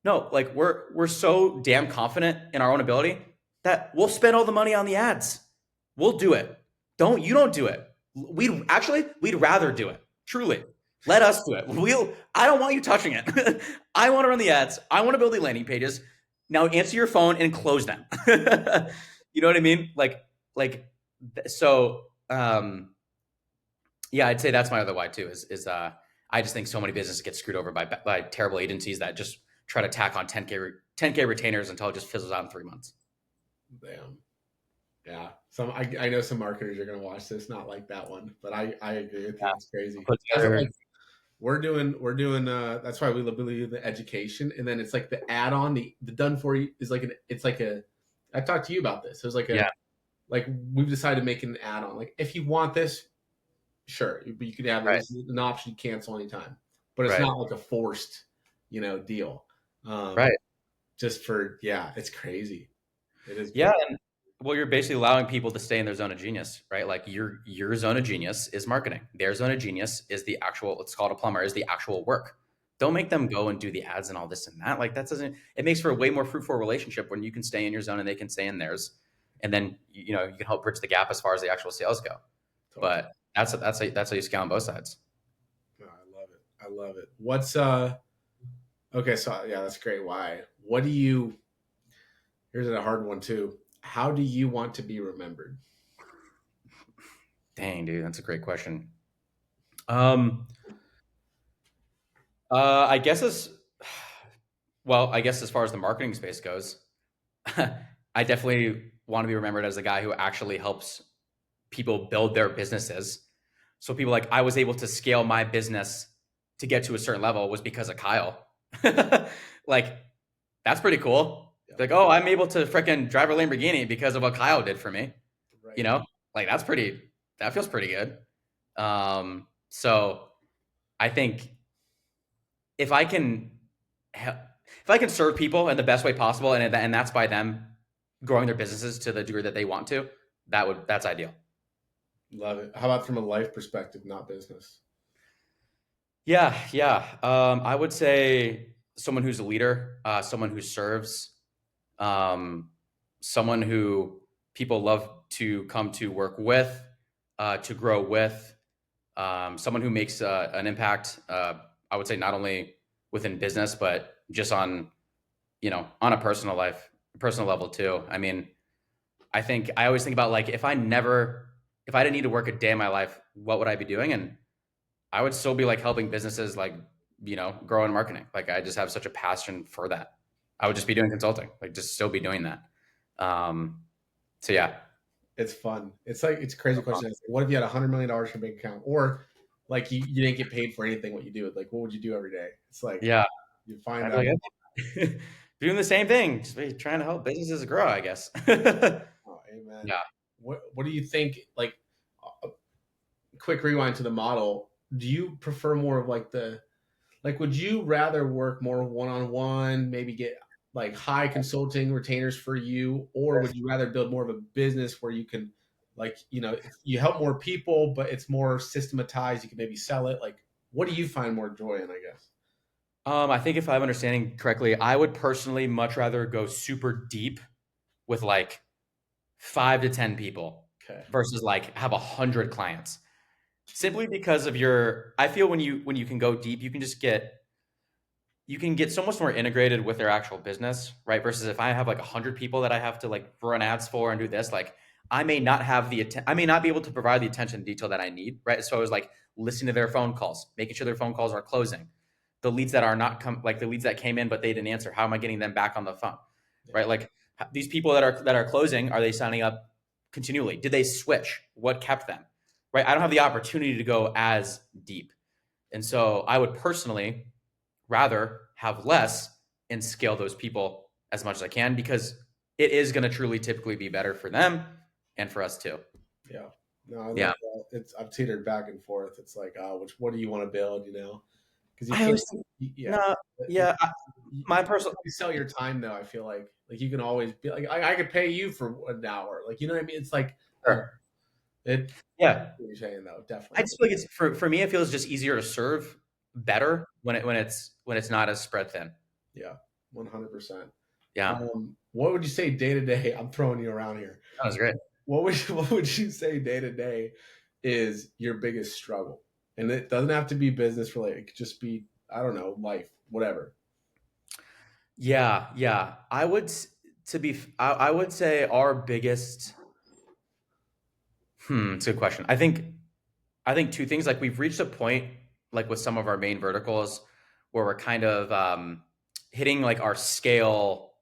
no, like we're so damn confident in our own ability that we'll spend all the money on the ads. We'll do it. Don't do it. We'd rather do it. Truly. Let us do it. I don't want you touching it. I want to run the ads. I want to build the landing pages. Now answer your phone and close them. You know what I mean? Like so yeah, I'd say that's my other why too. Is I just think so many businesses get screwed over by terrible agencies that just try to tack on 10K retainers until it just fizzles out in 3 months. Damn. Yeah. I know some marketers are gonna watch this, not like that one, but I agree with you. Yeah, It's crazy. put That's what together. like we're doing that's why we believe the education, and then it's like the add-on, the done for you is like it's like a I talked to you about this. It was like Yeah, a like we've decided to make an add-on. Like if you want this, sure, you could have right, this an option to cancel anytime, but it's right, not like a forced, deal. right. Just for yeah, it's crazy. It is Yeah, crazy. Well, you're basically allowing people to stay in their zone of genius, right? Like your zone of genius is marketing. Their zone of genius is the actual, let's call it a plumber, is the actual work. Don't make them go and do the ads and all this and that. Like that doesn't, it makes for a way more fruitful relationship when you can stay in your zone and they can stay in theirs. And then you can help bridge the gap as far as the actual sales go. Totally. But that's how you scale on both sides. Oh, I love it. I love it. What's okay, so yeah, that's great. Why? What do you here's a hard one too. How do you want to be remembered? Dang, dude, that's a great question. Um, I guess as well, I guess as far as the marketing space goes, I definitely want to be remembered as a guy who actually helps people build their businesses. So people like I was able to scale my business to get to a certain level was because of Kyle. Like that's pretty cool. Yeah. Like, oh, I'm able to freaking drive a Lamborghini because of what Kyle did for me. You Right. know, like that feels pretty good. So I think if I can if I can serve people in the best way possible, and that's by them growing their businesses to the degree that they want to, that's ideal. Love it. How about from a life perspective, not business? Yeah, yeah. I would say someone who's a leader, someone who serves, um, someone who people love to come to work with, to grow with, someone who makes an impact. I would say not only within business, but just on on a personal level too. I mean, I think I always think about like if I didn't need to work a day in my life, what would I be doing? And I would still be like helping businesses like, grow in marketing. Like I just have such a passion for that. I would just be doing consulting, like just still be doing that. Um, so yeah. It's fun. It's like it's a crazy question. It's like, what if you had $100 million in your bank account, or like you didn't get paid for anything? What you do? Like, what would you do every day? It's like Yeah. you find I'd be that. like, "Okay." Doing the same thing, just be trying to help businesses grow, I guess. Yeah. Oh, amen. What do you think? Like, a quick rewind to the model. Do you prefer more of like the like? Would you rather work more one on one? Maybe get like high consulting retainers for you, or would you rather build more of a business where you can like you help more people, but it's more systematized. You can maybe sell it. Like, what do you find more joy in? I guess. I think if I'm understanding correctly, I would personally much rather go super deep with like 5 to 10 people Okay. versus like have 100 clients. Simply because of I feel when you can go deep, you can get so much more integrated with their actual business, right? Versus if I have like 100 people that I have to like run ads for and do this, like I may not be able to provide the attention and detail that I need, right? So I was like listening to their phone calls, making sure their phone calls are closing. The leads that are not like the leads that came in but they didn't answer, how am I getting them back on the phone, Yeah. right? Like these people that are closing, are they signing up continually? Did they switch? What kept them, right? I don't have the opportunity to go as deep, and so I would personally rather have less and scale those people as much as I can because it is going to truly typically be better for them and for us too. Yeah. No, I love Yeah. that. It's I've teetered back and forth. It's like, what do you want to build? Because you I feel, always think, yeah, no, it's yeah, you, my you personal, sell your time though. I feel like you can always be like, I could pay you for an hour. Like, you know what I mean? It's like, I don't know. sure. It. Yeah. What you're saying though, I definitely. just feel like it's for me, it feels just easier to serve better when it's not as spread thin. Yeah, 100%. Yeah. What would you say day to day? I'm throwing you around here. That was great. What would you say day to day is your biggest struggle? And it doesn't have to be business related. It could just be, I don't know, life, whatever. Yeah. Yeah. I would say our biggest, it's a good question. I think two things. Like we've reached a point, like with some of our main verticals, where we're kind of hitting like our scale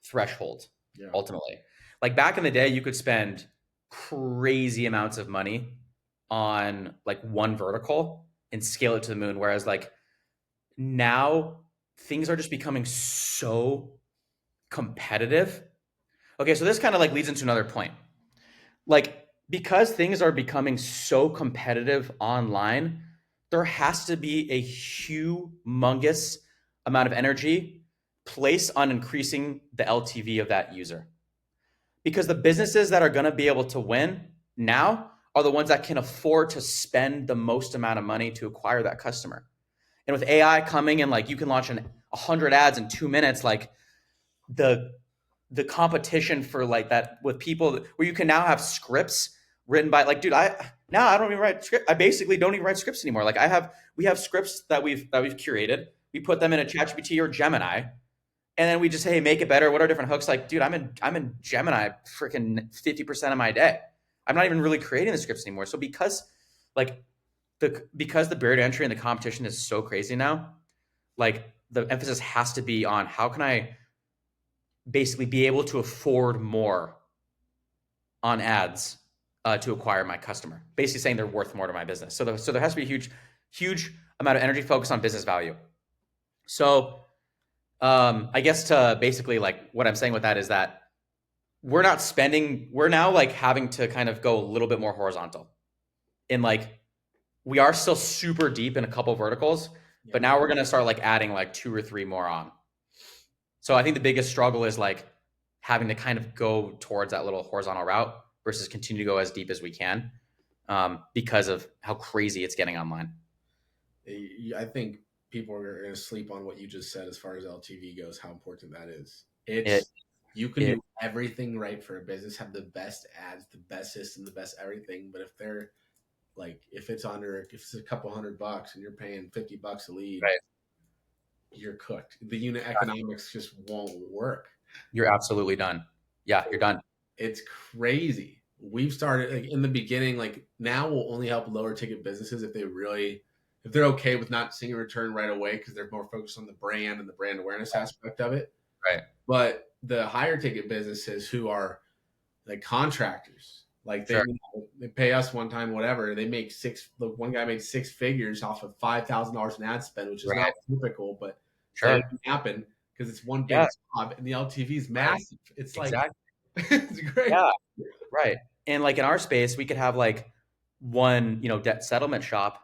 threshold. Yeah. Ultimately, like back in the day, you could spend crazy amounts of money on like one vertical and scale it to the moon. Whereas like now, things are just becoming so competitive. Okay, so this kind of like leads into another point. Like because things are becoming so competitive online, there has to be a humongous amount of energy placed on increasing the LTV of that user. because the businesses that are going to be able to win now are the ones that can afford to spend the most amount of money to acquire that customer. And with AI coming and like you can launch 100 ads in 2 minutes, like the the competition for like that with people where you can now have scripts written by like, dude, I don't even write script. I basically don't even write scripts anymore. Like we have scripts that we've curated. We put them in a ChatGPT or Gemini, and then we just say, hey, make it better. What are different hooks? Like, dude, I'm in Gemini freaking 50% of my day. I'm not even really creating the scripts anymore. So like because the barrier to entry and the competition is so crazy now, like the emphasis has to be on how can I basically be able to afford more on ads to acquire my customer. Basically saying they're worth more to my business. So there has to be a huge amount of energy focused on business value. So I guess to basically like what I'm saying with that is that we're now like having to kind of go a little bit more horizontal in like we are still super deep in a couple verticals, Yeah. but now we're going to start like adding like two or three more on. So I think the biggest struggle is like having to kind of go towards that little horizontal route versus continue to go as deep as we can because of how crazy it's getting online. I think people are going to sleep on what you just said as far as LTV goes, how important that is. It's It you can it do everything right for a business, have the best ads, the best system, the best everything, but if they're like if it's a couple $100 and you're paying $50 a lead, right. you're cooked. The unit economics just won't work. You're absolutely done. Yeah, you're done. It's crazy. We've started like in the beginning, like now we'll only help lower ticket businesses if they're okay with not seeing a return right away because they're more focused on the brand and the brand awareness aspect of it. Right. But the higher ticket businesses who are like contractors, like Sure. they pay us one time, whatever. They make one guy made 6 figures off of $5,000 in ad spend, which is not Right. typical, but that Sure. doesn't happen because it's one Yeah. big job and the LTV is Right. massive. It's like Exactly. it's great. Yeah. Right. And like in our space, we could have like one, debt settlement shop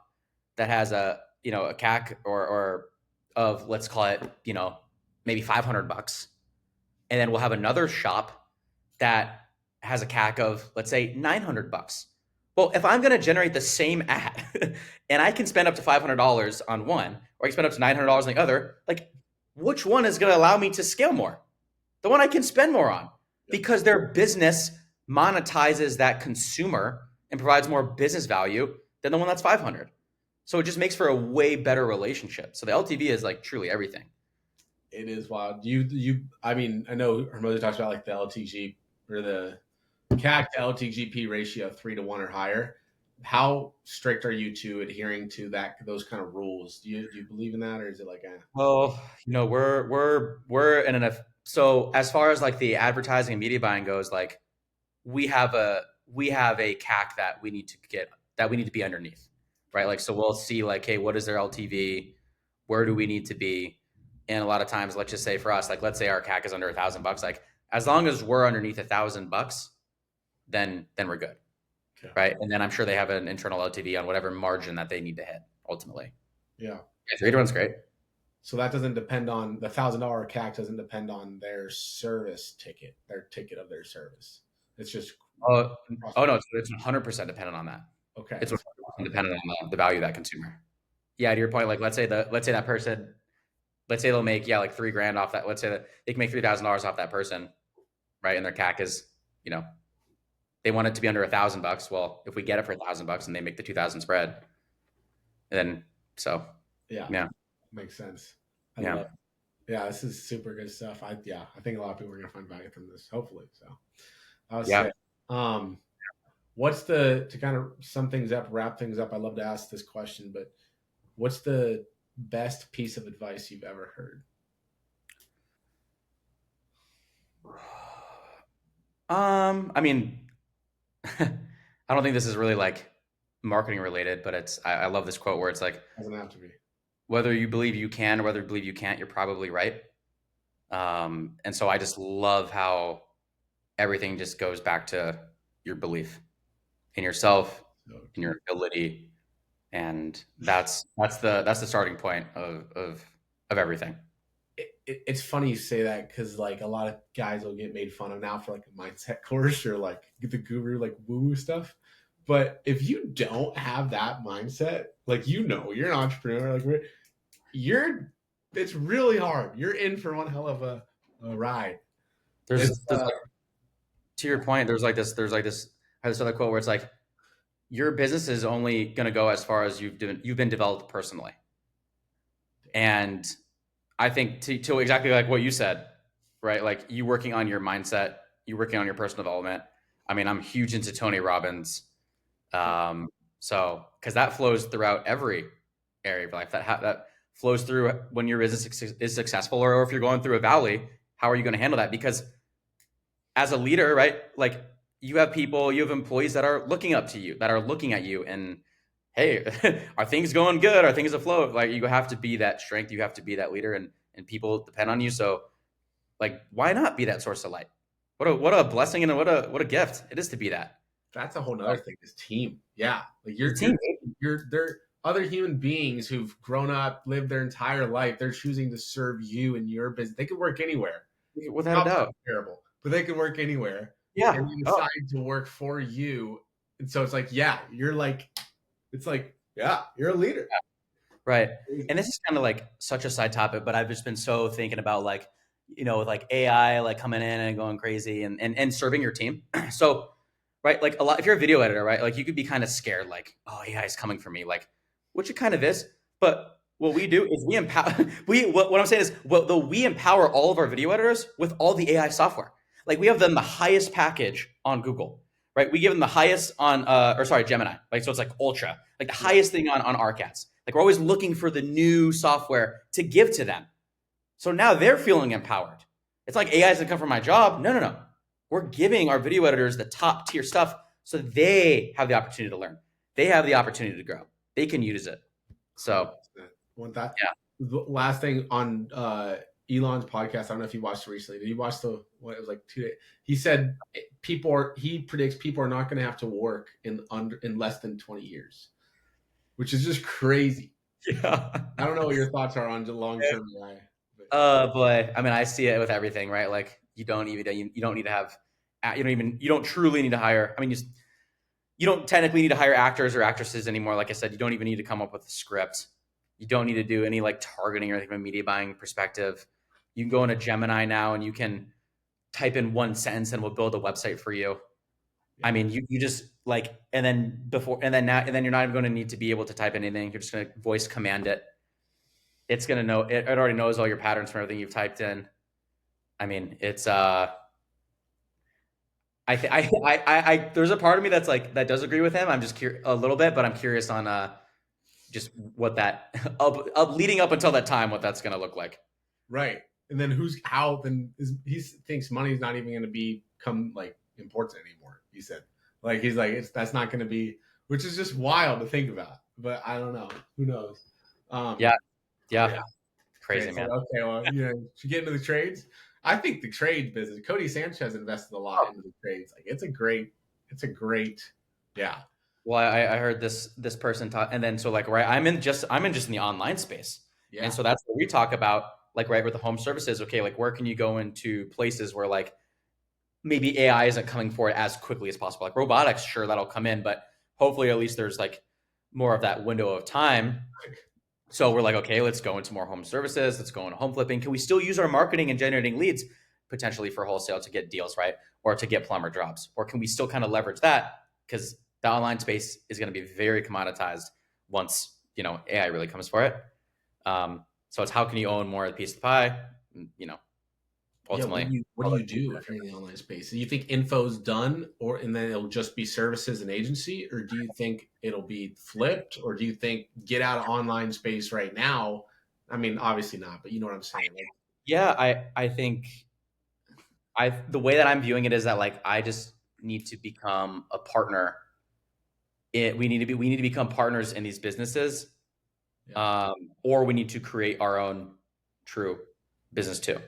that has a CAC or of let's call it, maybe $500. And then we'll have another shop that has a CAC of let's say $900. Well, if I'm going to generate the same ad and I can spend up to $500 on one, or I can spend up to $900 on the other, like which one is going to allow me to scale more? The one I can spend more on because their business monetizes that consumer and provides more business value than the one that's 500. So it just makes for a way better relationship. So the LTV is like truly everything. It is wild. I mean, I know Hermosa talks about like the LTG or the CAC to LTGP ratio of 3 to 1 or higher. How strict are you to adhering to those kind of rules? Do you believe in that, or is it like, Well, we're in an so as far as like the advertising and media buying goes, like we have a CAC that we need to be underneath, right? Like so we'll see like, hey, what is their LTV? Where do we need to be? And a lot of times, let's just say for us, like let's say our CAC is under $1,000, like as long as we're underneath $1,000, then we're good, okay, right? And then I'm sure they have an internal LTV on whatever margin that they need to hit ultimately. yeah? Yeah, 3 to 1's great. So that doesn't depend on the $1,000 CAC doesn't depend on their service ticket, their ticket of their service. It's just Oh, across oh the no, board. it's 100% dependent on that. Okay, It's so 100% dependent on the value of that consumer. Yeah, to your point, like let's say that person, let's say they'll make like 3 grand off that. Let's say that they can make $3,000 off that person, right? And their CAC is, you know, they want it to be under $1,000. Well, if we get it for $1,000 and they make the 2,000 spread, then so yeah, yeah, makes sense. I yeah, love. Yeah, this is super good stuff. I think a lot of people are gonna find value from this. Hopefully, so I would yeah. say, um, what's the to kind of sum things up, wrap things up? I love to ask this question, but what's the best piece of advice you've ever heard? I mean, I don't think this is really like marketing related, but I love this quote where it's like, Doesn't have to be. whether you believe you can or whether you believe you can't, you're probably right. And so I just love how everything just goes back to your belief in yourself, So in key. your ability, and that's the starting point of everything. it's funny you say that because like a lot of guys will get made fun of now for like a mindset course or like the guru like woo woo stuff. But if you don't have that mindset, like you're an entrepreneur, like you're it's really hard. You're in for one hell of a ride. It's There's like, to your point, I have this other quote where it's like your business is only going to go as far as you've been developed personally. And I think to exactly like what you said, right? Like you working on your mindset, you working on your personal development. I mean, I'm huge into Tony Robbins. Um, so because that flows throughout every area of life, that flows through when your business is successful, or if you're going through a valley, how are you going to handle that? Because as a leader, right? Like you have employees that are looking up to you, that are looking at you, and hey, are things going good? Are things afloat? Like you have to be that strength, you have to be that leader, and people depend on you. So like, why not be that source of light? What a blessing and what a gift it is to be that. that's a whole So, nother thing is team. Yeah. Like it's a team. they're other human beings who've grown up, lived their entire life. They're choosing to serve you in your business. They could work anywhere. Without a Jobs doubt. are terrible, but they could work anywhere. And Yeah. they Oh, decide to work for you. And so it's like, yeah, you're like, it's like, yeah, you're a leader. right. Crazy. And this is kind of like such a side topic, but I've just been so thinking about like, with like AI like coming in and going crazy and serving your team. So, right, like a lot if you're a video editor, right? Like you could be kind of scared, like, oh AI is coming for me, like, which it kind of is. But what we do is we empower what I'm saying is we empower all of our video editors with all the AI software. Like we have them the highest package on Google, right? We give them the highest on or sorry, Gemini. Like so it's like ultra, like the Yeah. highest thing on RCATs. Like we're always looking for the new software to give to them. So now they're feeling empowered. It's like AI is gonna come from my job. No, no, no. We're giving our video editors the top tier stuff so they have the opportunity to learn. They have the opportunity to grow. They can use it. So 100%. Want that? yeah. The last thing on Elon's podcast, I don't know if you watched it recently. Did you watch what it was like 2 days? He said he predicts people are not going to have to work in less than 20 years, which is just crazy. Yeah. I don't know what your thoughts are on the long term AI. But Boy. I mean, I see it with everything, right? Like you don't need to have you don't truly need to hire. I mean, you don't technically need to hire actors or actresses anymore. Like I said, you don't even need to come up with a script. You don't need to do any like targeting or anything from a media buying perspective. You can go into Gemini now and you can type in one sentence and we'll build a website for you. I yeah, mean, you just like, and then you're not even going to need to be able to type anything. You're just going to voice command it. It's going to know, it already knows all your patterns from everything you've typed in. I mean, it's, there's a part of me that's like, that does agree with him. I'm just curious a little bit, but I'm curious on, just what that leading up until that time, what that's going to look like. right. And then who's how then he thinks money's not even going to become like important anymore. He said, like he's like that's not going to be, which is just wild to think about. But I don't know. Who knows? Yeah. Yeah. Yeah. Crazy, Great. So man. okay, well, should get into the trades. I think the trade business. Cody Sanchez invested a lot into the trades. Like it's a great, yeah, Well, I heard this person talk, and then so like right, I'm in just in the online space, and yeah, so that's what we talk about, like right with the home services. Okay, like where can you go into places where like maybe AI isn't coming forward as quickly as possible, like robotics, sure that'll come in, but hopefully at least there's like more of that window of time. So we're like, okay, let's go into more home services. Let's go into home flipping. Can we still use our marketing and generating leads potentially for wholesale to get deals, right? Or to get plumber jobs? Or can we still kind of leverage that? Because the online space is going to be very commoditized once, AI really comes for it. So it's how can you own more of the piece of the pie? You know, yeah. ultimately. What do you do if you're in the online space? Do you think info's done, or and then it'll just be services and agency, or do you think it'll be flipped, or do you think get out of online space right now? I mean, obviously not, but you know what I'm saying. Like, Yeah, I think the way that I'm viewing it is that like I just need to become a partner. We need to become partners in these businesses, yeah, or we need to create our own true business too,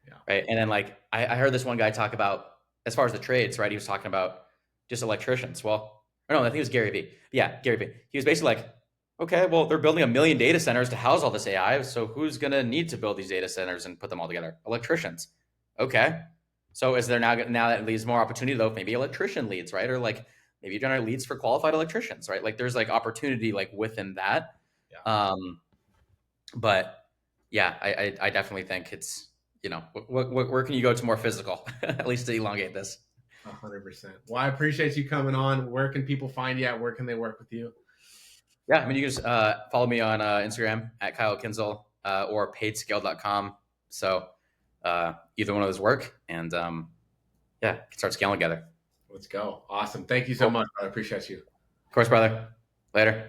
yeah, right? And then like I heard this one guy talk about as far as the trades, right? He was talking about just electricians. Well, or no, I think it was Gary Vee. Yeah, Gary Vee. He was basically like, Okay, well, they're building 1 million data centers to house all this AI. So who's going to need to build these data centers and put them all together? Electricians. Okay. So is there now that leaves more opportunity though? Maybe electrician leads, right? Or like maybe you generate leads for qualified electricians, right? Like there's like opportunity like within that. Yeah. Um, but yeah, I definitely think it's where can you go to more physical, at least to elongate this. 100%. Well, I appreciate you coming on. Where can people find you at? Where can they work with you? Yeah, I mean, you can just follow me on Instagram at Kyle Kinzel or paidscale.com. So either one of those work. And yeah, can start scaling together. Let's go. Awesome. Thank you so Cool. much. I appreciate you. Of course, brother. Later.